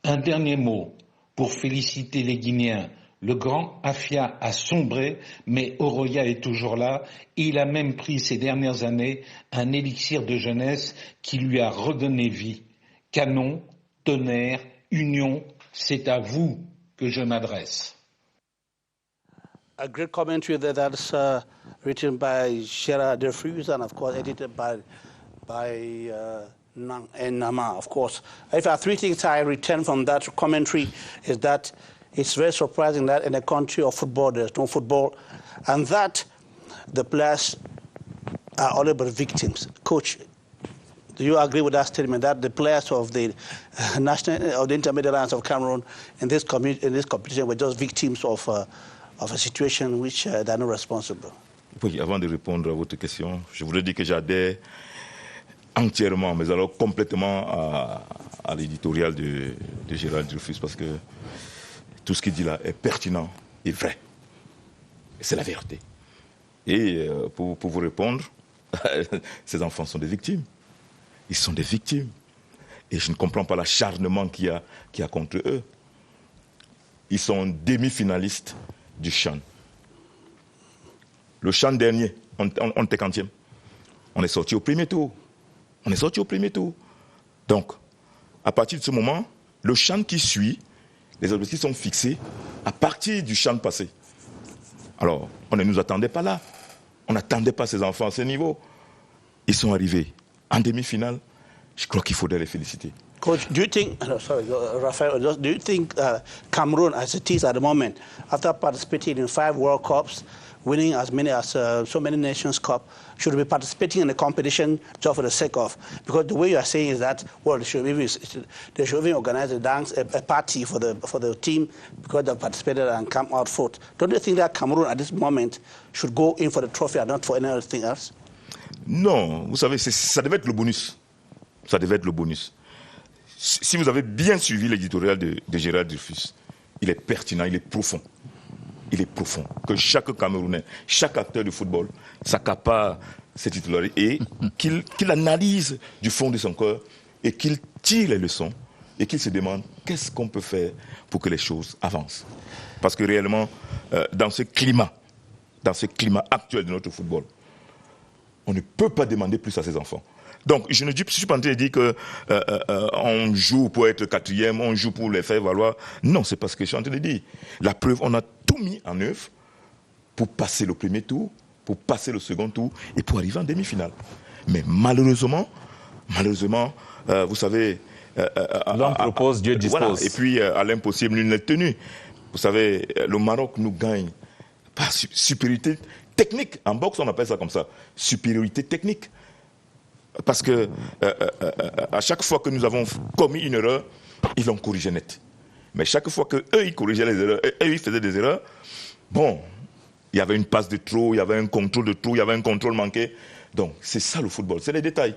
Un dernier mot pour féliciter les Guinéens. Le grand Afia a sombré, mais Oroya est toujours là. Il a même pris ces dernières années un élixir de jeunesse qui lui a redonné vie. Canon, Tonnerre, Union, c'est à vous que je m'adresse. A great commentary there that's written by Gerard Defrews and, of course, edited by Nang and Nama, of course. If there are 3 things I return from that commentary is that it's very surprising that in a country of football there's no football, and that the players are all but victims. Coach, do you agree with that statement that the players of the national or the Intermediate Alliance of Cameroon in this competition were just victims of a situation which they're not responsible? Oui, avant de répondre à votre question, je voudrais dire que j'adhère entièrement, mais alors complètement à l'éditorial de Gérard Dreyfus, parce que tout ce qu'il dit là est pertinent et vrai. C'est la vérité. Et pour vous répondre, ces enfants sont des victimes. Ils sont des victimes. Et je ne comprends pas l'acharnement qu'il y a contre eux. Ils sont demi-finalistes du CHAN. Le CHAN dernier, on était 40e. On est sorti au premier tour. Donc, à partir de ce moment, le CHAN qui suit, les objectifs sont fixés à partir du CHAN passé. Alors, on ne nous attendait pas là. On n'attendait pas ces enfants à ce niveau. Ils sont arrivés en demi-finale. Je crois qu'il faudrait les féliciter. Coach, do you think, Raphael, do you think Cameroon, as it is at the moment, after participating in 5 World Cups, winning as many as so many Nations Cup, should be participating in the competition just for the sake of? Because the way you are saying is that, well, they should even organize a dance, a party for the team because they participated and come out fourth. Don't you think that Cameroon at this moment should go in for the trophy and not for anything else? Non, vous savez, ça devait être le bonus. Ça devait être le bonus. Si vous avez bien suivi l'éditorial de Gérard Dreyfus, il est pertinent, il est profond. Il est profond. Que chaque Camerounais, chaque acteur du football s'accapare cette titulaire et qu'il analyse du fond de son cœur et qu'il tire les leçons et qu'il se demande qu'est-ce qu'on peut faire pour que les choses avancent. Parce que réellement, dans ce climat actuel de notre football, on ne peut pas demander plus à ses enfants. Donc, je ne suis pas en train de dire qu'on joue pour être 4e, on joue pour les faire valoir. Non, c'est pas ce que je suis en train de dire. La preuve, on a tout mis en œuvre pour passer le premier tour, pour passer le second tour et pour arriver en demi-finale. Mais malheureusement, vous savez... L'homme propose, Dieu dispose. Voilà. Et puis, à l'impossible, nul n'est tenu. Vous savez, le Maroc nous gagne par supériorité technique. En boxe, on appelle ça comme ça. Supériorité technique. Parce que à chaque fois que nous avons commis une erreur, ils l'ont corrigé net. Mais chaque fois qu'eux, ils corrigeaient les erreurs, eux, ils faisaient des erreurs, bon, il y avait une passe de trop, il y avait un contrôle de trop, il y avait un contrôle manqué. Donc, c'est ça le football, c'est les détails.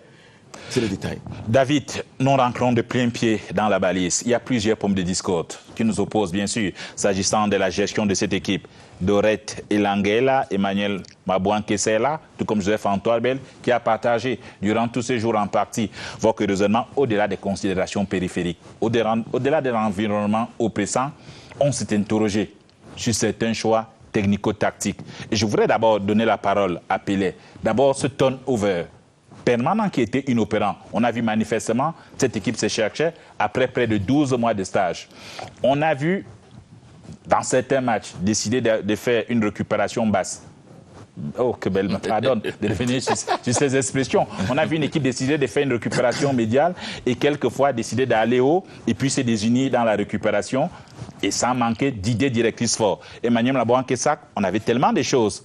C'est les détails. David, nous rentrons de plein pied dans la balise. Il y a plusieurs pommes de discorde qui nous opposent, bien sûr, s'agissant de la gestion de cette équipe. Dorette Elangela, Emmanuel Mabouan-Kessela, tout comme Joseph Antoine Bell, qui a partagé durant tous ces jours en partie votre raisonnement au-delà des considérations périphériques, au-delà de l'environnement oppressant. On s'est interrogé sur certains choix technico-tactiques. Et je voudrais d'abord donner la parole à Pelé. D'abord, ce turnover permanent qui était inopérant. On a vu manifestement, cette équipe se cherchait après près de 12 mois de stage. On a vu, dans certains matchs, décider de faire une récupération basse. Oh, que belle pardon de revenir sur ces expressions. On a vu une équipe décider de faire une récupération médiale et quelquefois décider d'aller haut et puis se désunir dans la récupération et sans manquer d'idées directrices fortes. Emmanuel Mabouan-Kessela, on avait tellement de choses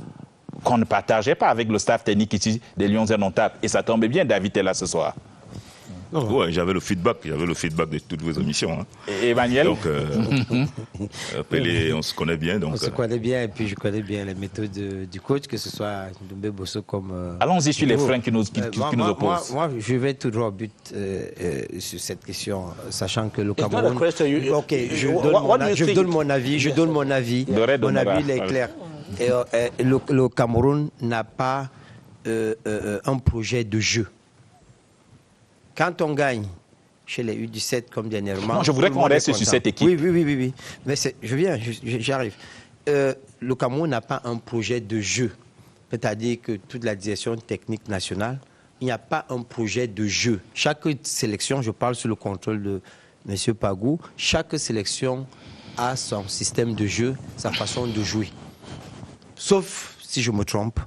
qu'on ne partageait pas avec le staff technique ici des Lions Indomptables. Et ça tombait bien, David est là ce soir. Oui, j'avais le feedback de toutes vos émissions. Hein. Et Emmanuel? Donc, Pelé, on se connaît bien. Donc, on se connaît bien et puis je connais bien les méthodes du coach, que ce soit Ndoumbe Bosso comme... Allons-y sur les freins qui nous opposent. Moi, je vais tout droit au but sur cette question, sachant que le Cameroun... Ok, je donne mon avis. Mon avis est clair. Le Cameroun n'a pas un projet de jeu. Quand on gagne chez les U17 comme dernièrement... Non, je voudrais qu'on reste sur cette équipe. Oui. Mais j'arrive. Le Cameroun n'a pas un projet de jeu. C'est-à-dire que toute la direction technique nationale, il n'y a pas un projet de jeu. Chaque sélection, je parle sous le contrôle de M. Pagou, chaque sélection a son système de jeu, sa façon de jouer. Sauf, si je me trompe,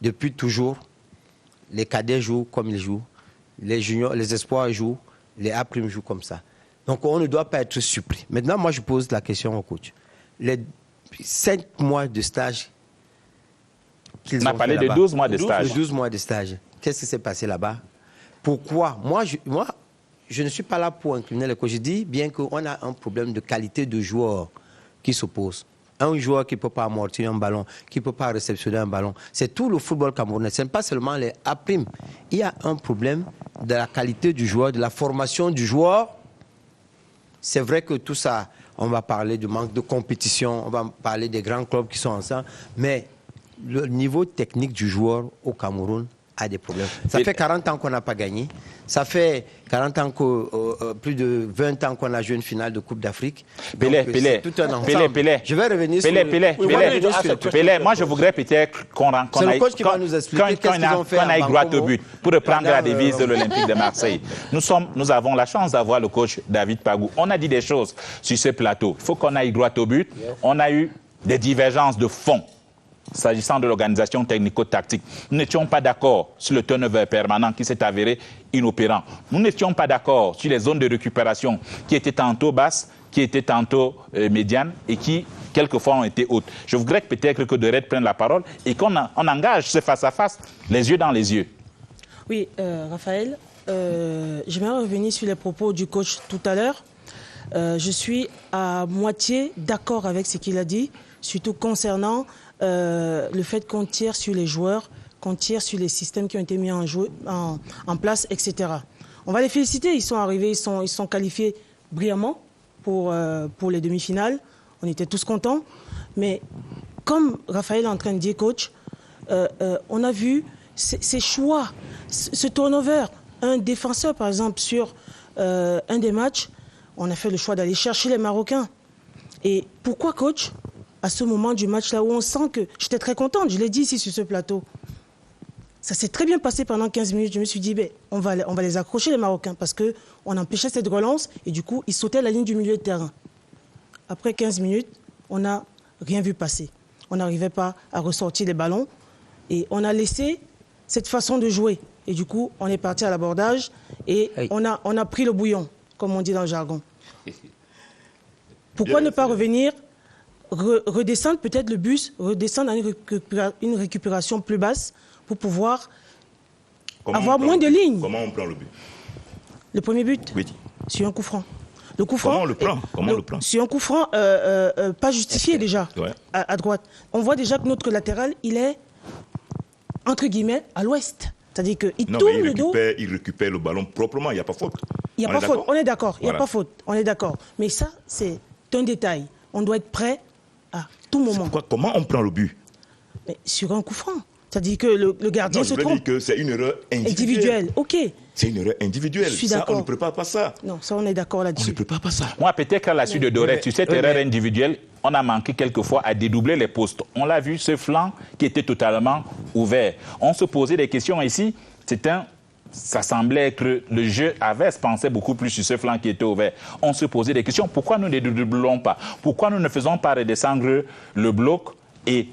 depuis toujours, les cadets jouent comme ils jouent. Les juniors, les espoirs jouent, les A' jouent comme ça. Donc on ne doit pas être surpris. Maintenant, moi je pose la question au coach. Les 5 mois de stage qu'ils ont fait là-bas. On a parlé de 12 mois de stage. 12 mois de stage. Qu'est-ce qui s'est passé là-bas? Pourquoi? Moi, je ne suis pas là pour incliner les coachs. Je dis bien qu'on a un problème de qualité de joueur qui s'oppose. Un joueur qui ne peut pas amortir un ballon, qui ne peut pas réceptionner un ballon. C'est tout le football camerounais. Ce n'est pas seulement les A'. Il y a un problème de la qualité du joueur, de la formation du joueur. C'est vrai que tout ça, on va parler du manque de compétition, on va parler des grands clubs qui sont ensemble, mais le niveau technique du joueur au Cameroun a des problèmes. Ça fait 40 ans qu'on n'a pas gagné. Ça fait 40 ans plus de 20 ans qu'on a joué une finale de Coupe d'Afrique. Pelé. Je vais revenir sur Pelé, moi je voudrais peut-être qu'on aille droit au but pour reprendre la devise de l'Olympique de Marseille. Nous avons la chance d'avoir le coach David Pagou. On a dit des choses sur ce plateau. Il faut qu'on aille droit au but. On a eu des divergences de fond. S'agissant de l'organisation technico-tactique, nous n'étions pas d'accord sur le turnover permanent qui s'est avéré inopérant. Nous n'étions pas d'accord sur les zones de récupération qui étaient tantôt basses, qui étaient tantôt médianes et qui, quelquefois, ont été hautes. Je voudrais peut-être que Dorette prenne la parole et qu'on engage ce face-à-face, les yeux dans les yeux. Oui, Raphaël, j'aimerais revenir sur les propos du coach tout à l'heure. Je suis à moitié d'accord avec ce qu'il a dit, surtout concernant le fait qu'on tire sur les joueurs, qu'on tire sur les systèmes qui ont été mis en place, etc. On va les féliciter, ils sont arrivés, ils sont qualifiés brillamment pour les demi-finales. On était tous contents. Mais comme Raphaël est en train de dire, coach, on a vu ces choix, ce turnover. Un défenseur, par exemple, sur un des matchs, on a fait le choix d'aller chercher les Marocains. Et pourquoi, coach ? À ce moment du match là où on sent que j'étais très contente, je l'ai dit ici sur ce plateau. Ça s'est très bien passé pendant 15 minutes. Je me suis dit, on va les accrocher les Marocains parce qu'on empêchait cette relance et du coup, ils sautaient la ligne du milieu de terrain. Après 15 minutes, on n'a rien vu passer. On n'arrivait pas à ressortir les ballons et on a laissé cette façon de jouer. Et du coup, on est parti à l'abordage et on a pris le bouillon, comme on dit dans le jargon. Pourquoi ne pas revenir redescendre peut-être le bus, redescendre à une récupération plus basse pour pouvoir avoir moins de lignes. Comment on prend le but? Le premier but? Oui. Sur un coup franc. Le coup franc. Comment on le prend? Sur un coup franc, pas justifié déjà, ouais. à droite. On voit déjà que notre latéral, il est, entre guillemets, à l'ouest. C'est-à-dire qu'il tourne le dos. Il récupère le ballon proprement, il n'y a pas faute. Il n'y a pas faute, on est d'accord, il n'y a Voilà. pas faute, on est d'accord. Mais ça, c'est un détail. On doit être prêt à tout moment. Comment on prend le but? Mais sur un coup franc. C'est-à-dire que le gardien se trompe. Je que c'est une erreur individuelle. Ok. C'est une erreur individuelle. Je suis ça, d'accord. on ne prépare pas ça. Non, ça, on est d'accord là-dessus. On ne prépare pas ça. Moi, peut-être qu'à la suite de Doré, sur cette erreur individuelle, on a manqué quelquefois à dédoubler les postes. On l'a vu, ce flanc qui était totalement ouvert. On se posait des questions ici. Ça semblait que le jeu avait pensé beaucoup plus sur ce flanc qui était ouvert. On se posait des questions. Pourquoi nous ne dédoublons pas? Pourquoi nous ne faisons pas redescendre le bloc et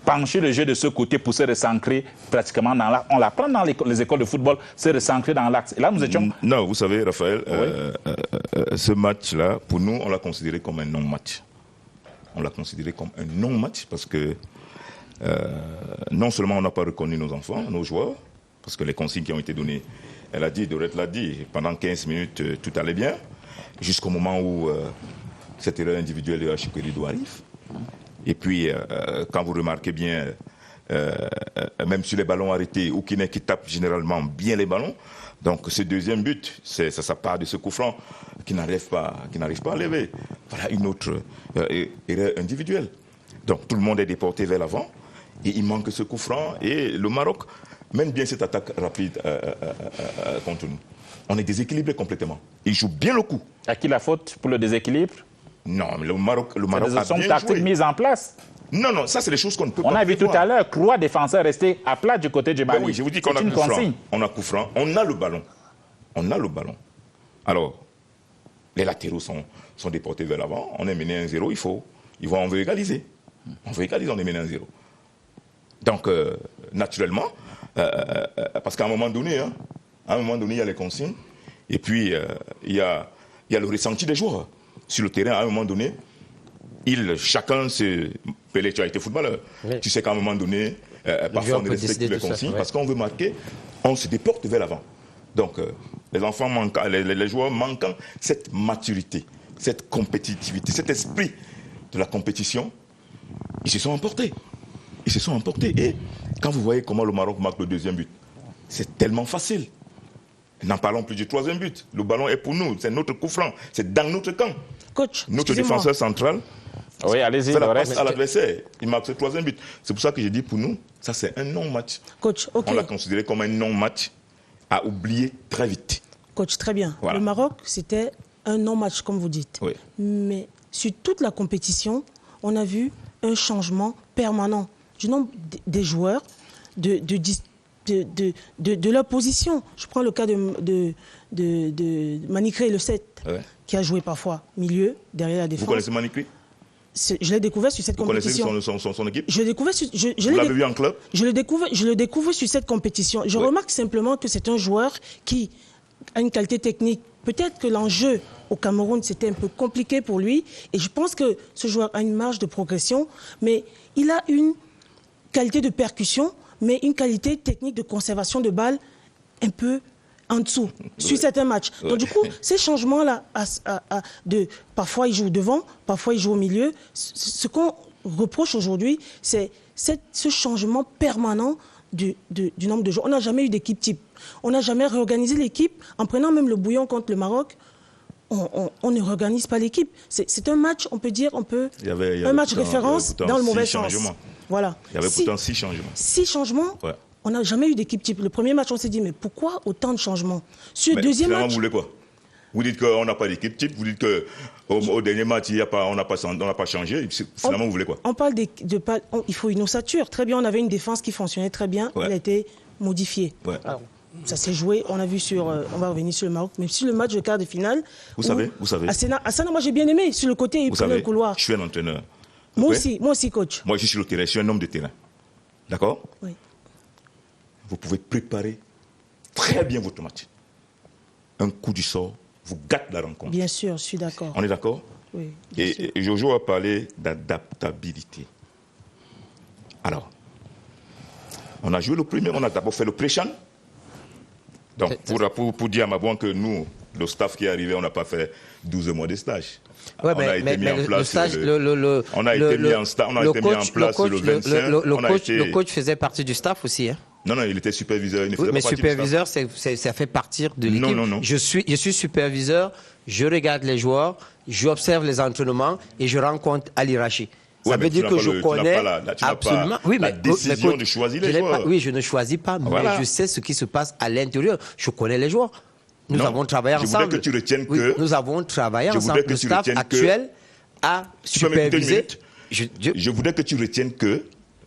pencher le jeu de ce côté pour se recentrer pratiquement dans l'axe? On l'apprend dans les écoles de football, se recentrer dans l'axe. Et là, nous étions... Non, vous savez, Raphaël, ce match-là, pour nous, on l'a considéré comme un non-match. On l'a considéré comme un non-match parce que non seulement on n'a pas reconnu nos enfants, nos joueurs, parce que les consignes qui ont été données, Dorette l'a dit, pendant 15 minutes, tout allait bien, jusqu'au moment où cette erreur individuelle de Chikwedo arrive. Et puis, quand vous remarquez bien, même sur les ballons arrêtés, Oukine qui tape généralement bien les ballons, donc ce deuxième but, ça part de ce coup franc qui n'arrive pas à lever. Voilà une autre erreur individuelle. Donc tout le monde est déporté vers l'avant, et il manque ce coup franc, et le Maroc mène bien cette attaque rapide contre nous. On est déséquilibré complètement. Il joue bien le coup. À qui la faute pour le déséquilibre? Non, mais le Maroc a bien joué. C'est des tactiques mises en place. Non, ça c'est des choses qu'on ne peut pas On a vu tout à l'heure 3 défenseurs rester à plat du côté du Mali. Oui, je vous dis qu'on a coup franc. On a coup franc. On a le ballon. Alors, les latéraux sont déportés vers l'avant. On est mené 1-0. On veut égaliser. On est mené 1-0. Donc, naturellement, parce qu'à un moment donné, il y a les consignes. Et puis, il y a le ressenti des joueurs. Sur le terrain, à un moment donné, chacun Pelé, tu as été footballeur. Oui. Tu sais qu'à un moment donné, parfois on respecte les consignes parce qu'on veut marquer, on se déporte vers l'avant. Donc, les joueurs manquant cette maturité, cette compétitivité, cet esprit de la compétition, ils se sont emportés. Et quand vous voyez comment le Maroc marque le deuxième but, c'est tellement facile. N'en parlons plus du troisième but. Le ballon est pour nous, c'est notre coup franc, c'est dans notre camp. Coach, notre défenseur central fait la passe à l'adversaire. Il marque ce troisième but. C'est pour ça que j'ai dit pour nous, ça c'est un non-match. Coach, ok. On l'a considéré comme un non-match à oublier très vite. Coach, très bien. Voilà. Le Maroc, c'était un non-match, comme vous dites. Oui. Mais sur toute la compétition, on a vu un changement permanent du nombre des joueurs, de leur position. Je prends le cas de Manicré, le 7, qui a joué parfois milieu, derrière la défense. Vous connaissez Manicré? Je l'ai découvert sur cette compétition. Vous connaissez son équipe? Je l'ai découvert sur, vous l'avez vu en club? Je le découvre sur cette compétition. Je remarque simplement que c'est un joueur qui a une qualité technique. Peut-être que l'enjeu au Cameroun, c'était un peu compliqué pour lui. Et je pense que ce joueur a une marge de progression. Mais il a une qualité de percussion, mais une qualité technique de conservation de balle un peu en dessous, sur certains matchs. Donc du coup, ces changements-là, parfois il joue devant, parfois il joue au milieu. Ce qu'on reproche aujourd'hui, c'est ce changement permanent du nombre de joueurs. On n'a jamais eu d'équipe type. On n'a jamais réorganisé l'équipe. En prenant même le bouillon contre le Maroc, on ne réorganise pas l'équipe. C'est un match, on peut dire, un match référence dans le mauvais sens. Voilà. Il y avait pourtant 6 changements. 6 changements. Ouais. On n'a jamais eu d'équipe type. Le premier match, on s'est dit, mais pourquoi autant de changements? Sur le deuxième match... Vous voulez quoi? Vous dites qu'on n'a pas d'équipe type, vous dites qu'au dernier match, on n'a pas changé. Finalement, vous voulez quoi? On parle il faut une ossature. Très bien, on avait une défense qui fonctionnait très bien. Elle a été modifiée. Ouais. Alors, ça s'est joué, on a vu on va revenir sur le Maroc, mais sur le match de quart de finale... Vous savez. Assena, moi j'ai bien aimé, sur le côté, il prenait le couloir. Je suis un entraîneur. Moi aussi, coach. Moi, je suis sur le terrain, je suis un homme de terrain. D'accord? Oui. Vous pouvez préparer très bien votre match. Un coup du sort vous gâte la rencontre. Bien sûr, je suis d'accord. On est d'accord? Oui. Et Jojo a parlé d'adaptabilité. Alors, on a joué le premier, on a d'abord fait le pré-chan. Donc, pour dire à Mabouan que nous, le staff qui est arrivé, on n'a pas fait 12 mois de stage. Ouais, on a été mis en place. On a été mis en place le 25. Le coach faisait partie du staff aussi. Hein. Non, il était superviseur. Mais superviseur, ça fait partie de l'équipe. Non. Je suis superviseur, je regarde les joueurs, j'observe les entraînements et je rencontre Ali Rachid. Ça veut dire que je connais absolument. Oui, mais la décision de choisir les joueurs. Oui, je ne choisis pas, mais je sais ce qui se passe à l'intérieur. Je connais les joueurs. Nous avons travaillé ensemble. Je voudrais que tu retiennes que... Nous avons travaillé ensemble. Le staff actuel a supervisé... Je voudrais que tu retiennes que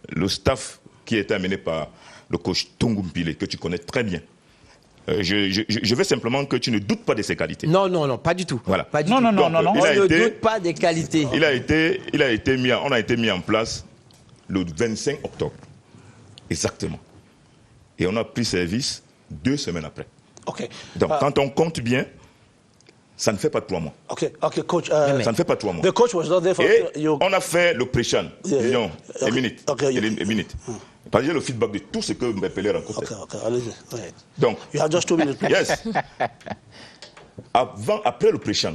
le staff qui est amené par le coach Tongo Mpile, que tu connais très bien, je veux simplement que tu ne doutes pas de ses qualités. Non, pas du tout. Voilà. Pas du tout. Non. On ne doute pas des qualités. On a été mis en place le 25 octobre. Exactement. Et on a pris service 2 semaines après. Okay. Donc, quand on compte bien, ça ne fait pas 3 mois. Okay, coach. Ça ne fait pas 3 mois. The coach was not there for you. On a fait le pré-chan. Disons, une minute. Parce que j'ai le feedback de tout ce que Mbepele rencontre. Okay, allez-y. Donc, you have just 2 minutes, please. Yes. Après le pré-chan,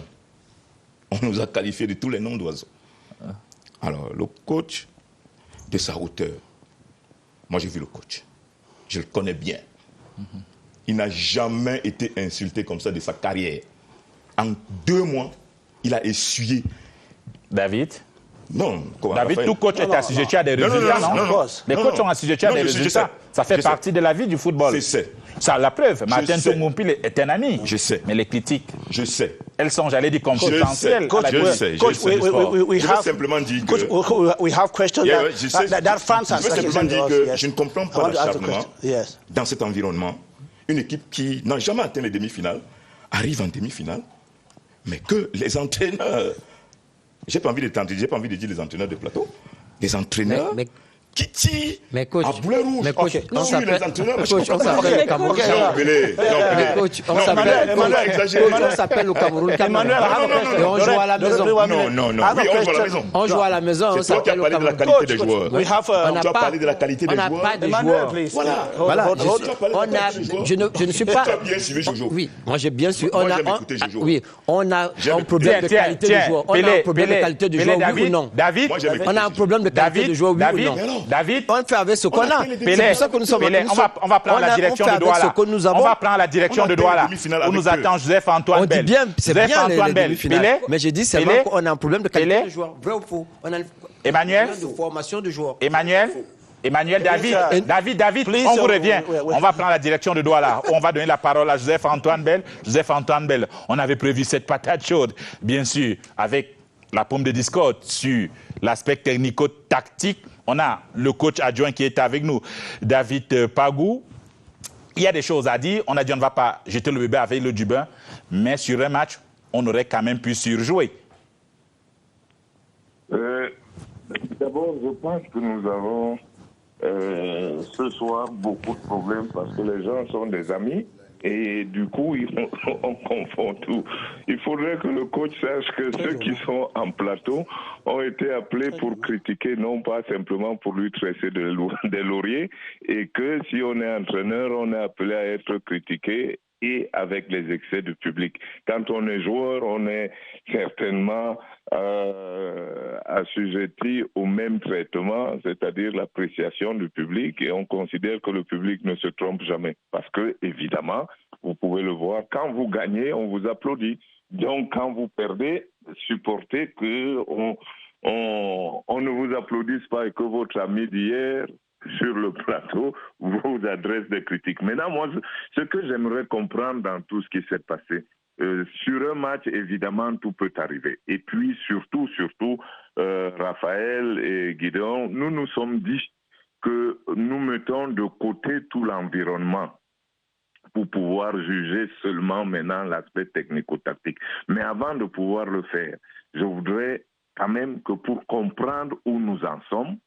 on nous a qualifiés de tous les noms d'oiseaux. Alors, le coach, de sa hauteur, moi j'ai vu le coach. Je le connais bien. Il n'a jamais été insulté comme ça de sa carrière. En 2 mois, il a essuyé. David? Non. David, tout coach est assujetti à des résultats, non? Les coachs sont assujettis à des résultats. Ça fait partie de la vie du football. Je sais. Ça, la preuve, Martin Tongumpile est un ami. Je sais. Mais les critiques, je sais. Elles sont, j'allais dire, consubstantielles. Je sais. Je veux simplement dire que... We have questions that fans je veux simplement dire que je ne comprends pas l'acharnement dans cet environnement. Une équipe qui n'a jamais atteint les demi-finales arrive en demi-finale, mais que les entraîneurs... J'ai pas envie de dire les entraîneurs de plateau. Les entraîneurs qui tirent à boulet rouge. Mais coach, on s'appelle au Cameroun. Et on joue à la maison. Non. Oui, on joue à la maison. On joue à la maison. C'est toi qui as parlé de la qualité des joueurs. Tu as parlé de la qualité des joueurs. On n'a pas de joueurs. Voilà. Je ne suis pas... Tu as bien suivi Jojo. Oui, moi j'ai bien suivi. Oui, on a un problème de qualité de joueurs. On a un problème de qualité de joueurs, oui ou non? David, on a un problème de qualité de joueurs, oui ou non? David, on fait avec ce qu'on a. C'est pour ça que nous sommes. On va prendre la direction de Douala. On va prendre la direction de Douala. Où nous attend Joseph-Antoine Bell. On dit bien, c'est bien les demi-finales. Mais j'ai dit seulement qu'on a un problème de qualité de joueurs. Vrai ou faux? On a un Emmanuel, de formation de joueurs. Emmanuel, David, on vous revient. On va prendre la direction de Douala. On va donner la parole à Joseph-Antoine Bell. On avait prévu cette patate chaude, bien sûr, avec la pomme de discorde sur l'aspect technico-tactique. On a le coach adjoint qui est avec nous, David Pagou. Il y a des choses à dire. On a dit on ne va pas jeter le bébé avec le Dubin, mais sur un match, on aurait quand même pu surjouer. D'abord, je pense que nous avons ce soir beaucoup de problèmes parce que les gens sont des amis. Et du coup, on confond tout. Il faudrait que le coach sache que ceux qui sont en plateau ont été appelés pour critiquer, non pas simplement pour lui tresser des lauriers, et que si on est entraîneur, on est appelé à être critiqué et avec les excès du public. Quand on est joueur, on est certainement assujetti au même traitement, c'est-à-dire l'appréciation du public, et on considère que le public ne se trompe jamais. Parce que, évidemment, vous pouvez le voir, quand vous gagnez, on vous applaudit. Donc, quand vous perdez, supportez qu'on ne vous applaudisse pas et que votre ami d'hier, sur le plateau, vous adresse des critiques. Maintenant, moi, ce que j'aimerais comprendre dans tout ce qui s'est passé, sur un match, évidemment, tout peut arriver. Et puis, surtout, Raphaël et Gideon, nous nous sommes dit que nous mettons de côté tout l'environnement pour pouvoir juger seulement maintenant l'aspect technico-tactique. Mais avant de pouvoir le faire, je voudrais quand même que pour comprendre où nous en sommes,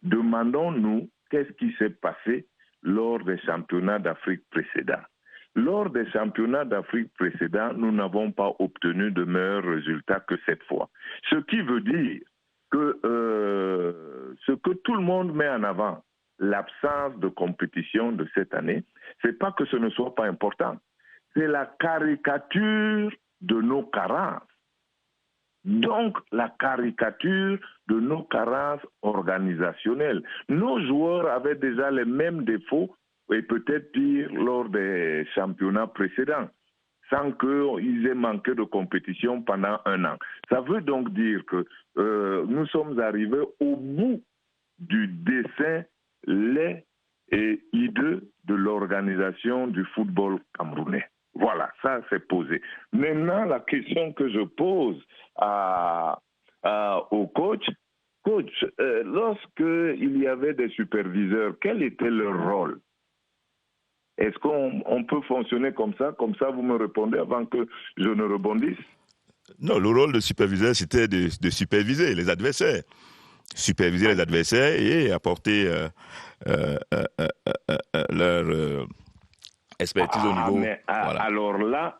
demandons-nous qu'est-ce qui s'est passé lors des championnats d'Afrique précédents. Lors des championnats d'Afrique précédents, nous n'avons pas obtenu de meilleurs résultats que cette fois. Ce qui veut dire que ce que tout le monde met en avant, l'absence de compétition de cette année, c'est pas que ce ne soit pas important, c'est la caricature de nos carences. Donc, la caricature de nos carences organisationnelles. Nos joueurs avaient déjà les mêmes défauts, et peut-être pire, lors des championnats précédents, sans qu'ils aient manqué de compétition pendant un an. Ça veut donc dire que nous sommes arrivés au bout du dessin laid et hideux de l'organisation du football camerounais. Voilà, ça c'est posé. Maintenant, la question que je pose au coach, lorsqu'il y avait des superviseurs, quel était leur rôle? Est-ce qu'on peut fonctionner comme ça vous me répondez avant que je ne rebondisse? Non, le rôle de superviseur, c'était de superviser les adversaires. Superviser les adversaires et apporter leur expertise au niveau. Mais voilà.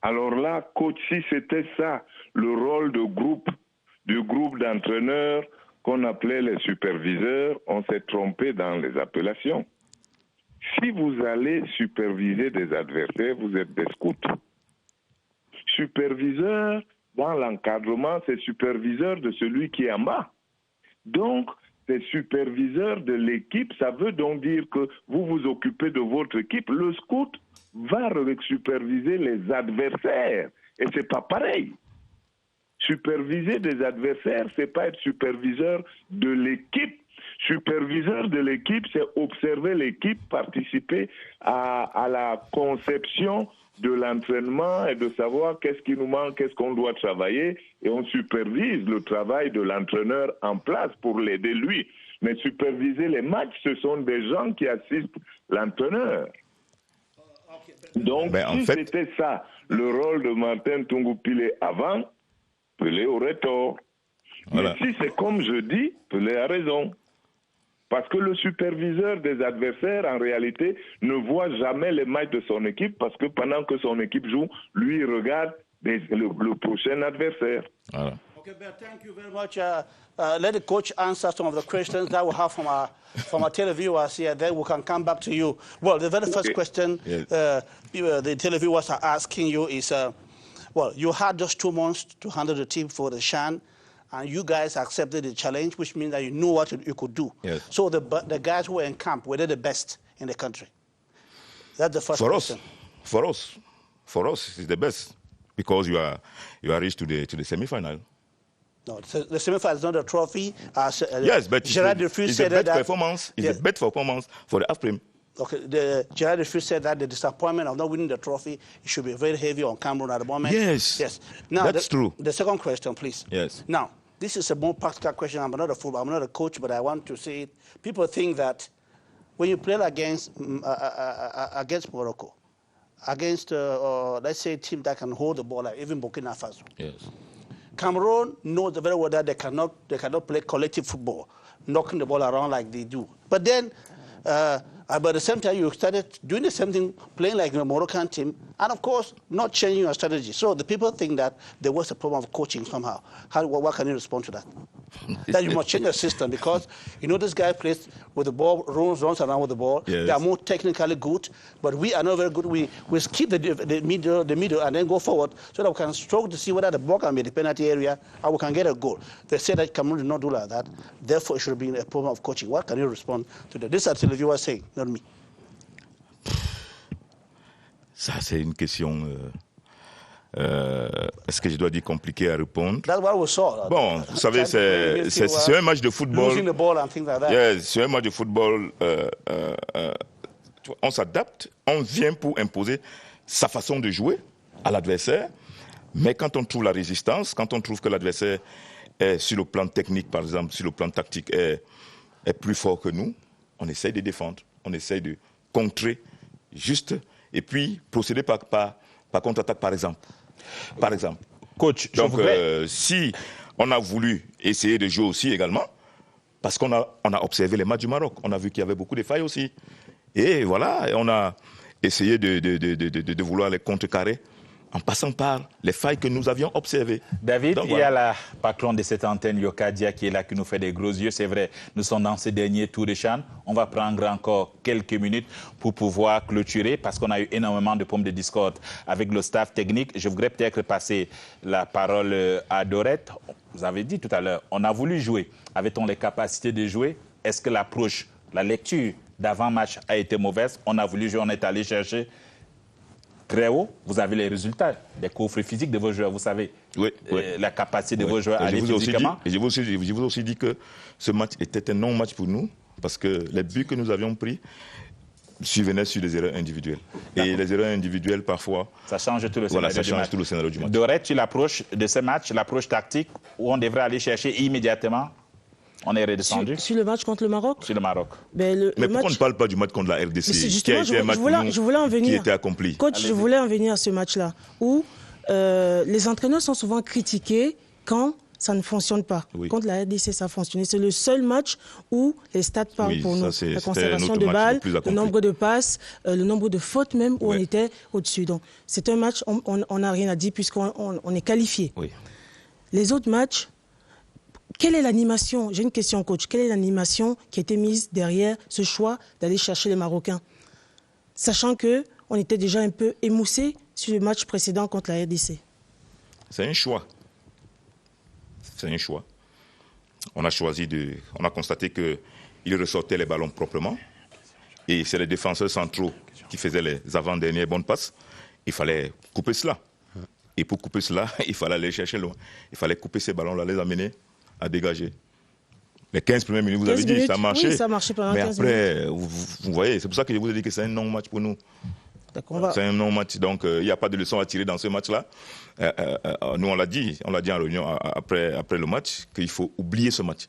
Alors là, coach, si c'était ça, le rôle du groupe d'entraîneurs qu'on appelait les superviseurs, on s'est trompé dans les appellations. Si vous allez superviser des adversaires, vous êtes des scouts. Superviseur, dans l'encadrement, c'est superviseur de celui qui est en bas. Donc, c'est superviseur de l'équipe. Ça veut donc dire que vous vous occupez de votre équipe. Le scout va superviser les adversaires. Et c'est pas pareil. Superviser des adversaires, c'est pas être superviseur de l'équipe. Superviseur de l'équipe, c'est observer l'équipe, participer à la conception de l'entraînement et de savoir qu'est-ce qui nous manque, qu'est-ce qu'on doit travailler, et on supervise le travail de l'entraîneur en place pour l'aider lui. Mais superviser les matchs, ce sont des gens qui assistent l'entraîneur. Donc, si c'était ça, le rôle de Martin Tungu-Pile avant, Pelé aurait tort. Voilà. Mais si c'est comme je dis, Pelé a raison. Parce que le superviseur des adversaires, en réalité, ne voit jamais les matchs de son équipe parce que pendant que son équipe joue, lui, il regarde le prochain adversaire. Voilà. Okay, Ben, thank you very much. Let the coach answer some of the questions that we have from our televiewers here. Then we can come back to you. Well, the very first question the televiewers are asking you is, well, you had just 2 months to handle the team for the CHAN. And you guys accepted the challenge, which means that you knew what you could do. Yes. So the guys who were in camp, were they the best in the country? That's the first question. For us, it's the best because you are reached to the semi-final. No, the semi-final is not a trophy. Yes, but Gerard Defus said that performance. It's the best performance for the AFPRIM. Okay, Gerard Defus said that the disappointment of not winning the trophy, it should be very heavy on Cameroon at the moment. Yes. Now, that's true. The second question, please. Yes. Now, this is a more practical question. I'm not a coach, but I want to say it. People think that when you play against Morocco, against, let's say, a team that can hold the ball, like even Burkina Faso. Yes. Cameroon knows very well that they cannot play collective football, knocking the ball around like they do. But then, but at the same time, you started doing the same thing, playing like the Moroccan team, and of course, not changing your strategy. So the people think that there was a problem of coaching somehow. What can you respond to that? That you must change the system because, you know, this guy plays with the ball, runs around with the ball. Yes. They are more technically good, but we are not very good. We skip the middle and then go forward so that we can struggle to see whether the ball can be the penalty area and we can get a goal. They say that Cameroon did not do like that. Therefore, it should be a problem of coaching. What can you respond to that? This is what the viewer saying, not me. Ça, c'est une question... est-ce que je dois dire compliqué à répondre? That's what we saw. Bon, vous savez, c'est un match de football. Losing the ball and things like that. Yes, c'est un match de football. On s'adapte, on vient pour imposer sa façon de jouer à l'adversaire. Mais quand on trouve la résistance, quand on trouve que l'adversaire est sur le plan technique, par exemple, sur le plan tactique, est plus fort que nous, on essaye de défendre, on essaye de contrer juste, et puis procéder par contre-attaque, par exemple. Coach, donc, si on a voulu essayer de jouer aussi également, parce qu'on a observé les matchs du Maroc, on a vu qu'il y avait beaucoup de failles aussi. Et voilà, on a essayé de vouloir les contrecarrer en passant par les failles que nous avions observées. David, Donc, il y a la patronne de cette antenne, Yokadia, qui est là, qui nous fait des gros yeux. C'est vrai, nous sommes dans ces derniers tours de CHAN. On va prendre encore quelques minutes pour pouvoir clôturer, parce qu'on a eu énormément de pommes de discorde avec le staff technique. Je voudrais peut-être passer la parole à Dorette. Vous avez dit tout à l'heure, on a voulu jouer. Avait-on les capacités de jouer? Est-ce que l'approche, la lecture d'avant-match a été mauvaise? On a voulu jouer, on est allé chercher très haut. Vous avez les résultats des coffres physiques de vos joueurs, vous savez, la capacité de vos joueurs à aller physiquement. Et je vous ai aussi dit que ce match était un non-match pour nous, parce que les buts que nous avions pris survenaient sur des erreurs individuelles. Et les erreurs individuelles, parfois... Ça change tout le scénario ça change tout le scénario du match. Dorette, l'approche de ce match, l'approche tactique, où on devrait aller chercher immédiatement. On est redescendu. Sur le match contre le Maroc? Sur le Maroc. Mais pourquoi on ne parle pas du match contre la RDC, qui a été un match qui était accompli? Coach, je voulais en venir à ce match-là, où les entraîneurs sont souvent critiqués quand ça ne fonctionne pas. Oui. Contre la RDC, ça a fonctionné. C'est le seul match où les stats parlent pour nous. La conservation de balles, le nombre de passes, le nombre de fautes même, où on était au-dessus. Donc, c'est un match, on n'a rien à dire puisqu'on est qualifié. Oui. Les autres matchs, quelle est l'animation? J'ai une question, coach. Quelle est l'animation qui a été mise derrière ce choix d'aller chercher les Marocains? Sachant qu'on était déjà un peu émoussé sur le match précédent contre la RDC. C'est un choix. C'est un choix. On a constaté qu'ils ressortaient les ballons proprement. Et c'est les défenseurs centraux qui faisaient les avant-dernières bonnes passes. Il fallait couper cela. Et pour couper cela, il fallait aller chercher loin. Il fallait couper ces ballons-là, les amener à dégager. Les 15 premières minutes, vous avez dit, ça a marché. Oui, ça a marché pendant 15 minutes. Mais après, vous voyez, c'est pour ça que je vous ai dit que c'est un non-match pour nous. C'est un non-match, donc il n'y a pas de leçon à tirer dans ce match-là. Nous, on l'a dit en réunion après le match, qu'il faut oublier ce match,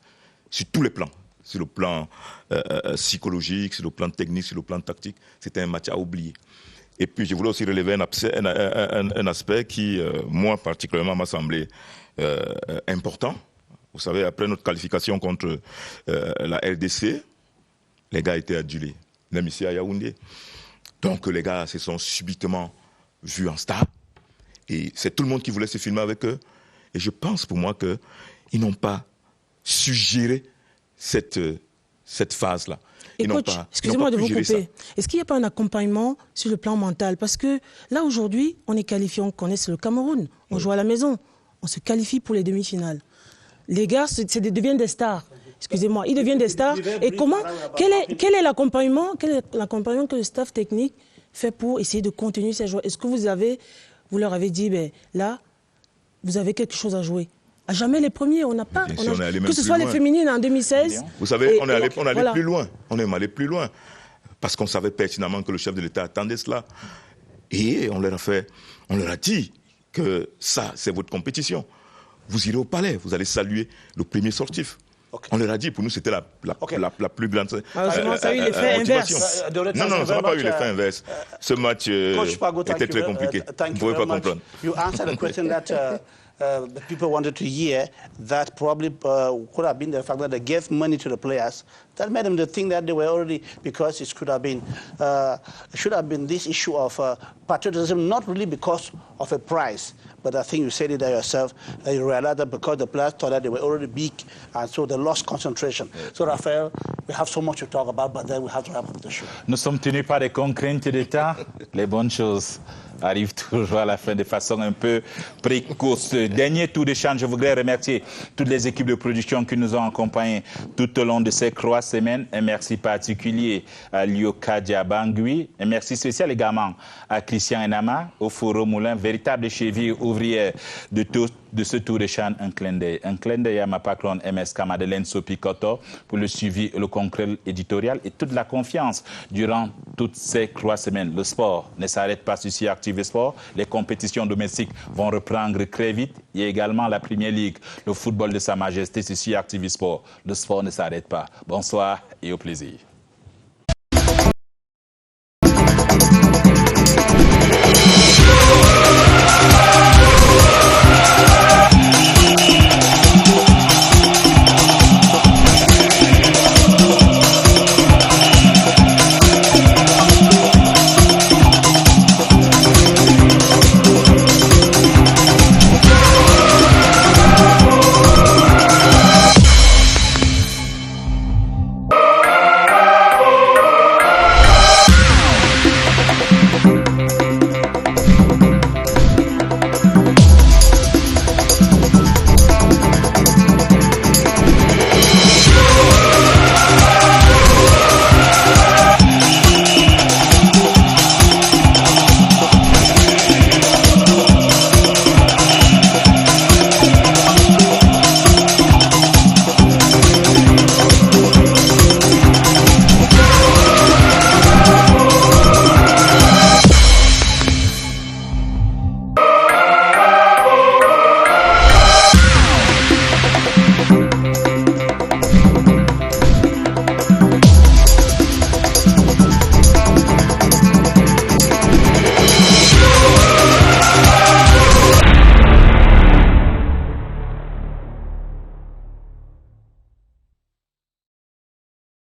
sur tous les plans. Sur le plan psychologique, sur le plan technique, sur le plan tactique. C'était un match à oublier. Et puis, je voulais aussi relever un aspect qui, moi, particulièrement, m'a semblé important. Vous savez, après notre qualification contre la RDC, les gars étaient adulés, même ici à Yaoundé. Donc, les gars se sont subitement vus en star. Et c'est tout le monde qui voulait se filmer avec eux. Et je pense pour moi qu'ils n'ont pas suggéré cette phase-là. Et coach, excusez-moi de vous couper. Est-ce qu'il n'y a pas un accompagnement sur le plan mental? Parce que là, aujourd'hui, on est qualifié, on connaît le Cameroun. On joue à la maison. On se qualifie pour les demi-finales. Les gars deviennent des stars. Excusez-moi, ils deviennent des stars. Et comment, quel est l'accompagnement que le staff technique fait pour essayer de contenir ces joueurs? Est-ce que vous leur avez dit, là, vous avez quelque chose à jouer? À jamais les premiers, on n'a pas. Que ce soit les féminines en 2016. Vous savez, on est allé plus loin. On est allé plus loin. Parce qu'on savait pertinemment que le chef de l'État attendait cela. Et on leur a dit que ça, c'est votre compétition. Vous irez au palais, vous allez saluer le premier sortif. Okay. On leur a dit, pour nous, c'était la plus grande motivation. Ça a eu l'effet inverse. Non, ça n'a pas eu l'effet inverse. Ce match était très compliqué. Vous ne pouvez pas comprendre. You answered a question that people wanted to hear, that probably could have been the fact that they gave money to the players. That made them to think that they were already, because it should have been this issue of patriotism, not really because of a prize. But I think you said it there yourself. You realized that because the players thought that they were already big, and so they lost concentration. So, Raphaël, we have so much to talk about, but then we have to wrap up the show. Nous sommes tenus par des contraintes d'État. Les bonnes choses arrivent toujours à la fin de façon un peu précoce. Dernier tour de CHAN, je voudrais remercier toutes les équipes de production qui nous ont accompagnés tout au long de ces 3 semaines. Un merci particulier à Yokadia Bangui. Un merci spécial également à Christian Enama, au Forum Moulin, véritable cheville ouvrière de ce tour de CHAN. Un clin d'œil à ma patronne MSK Madeleine Sopikoto pour le suivi et le concret éditorial et toute la confiance durant toutes ces 3 semaines. Le sport ne s'arrête pas sur Active Sport. Les compétitions domestiques vont reprendre très vite. Il y a également la Premier League, le football de Sa Majesté sur Active Sport. Le sport ne s'arrête pas. Bonsoir et au plaisir.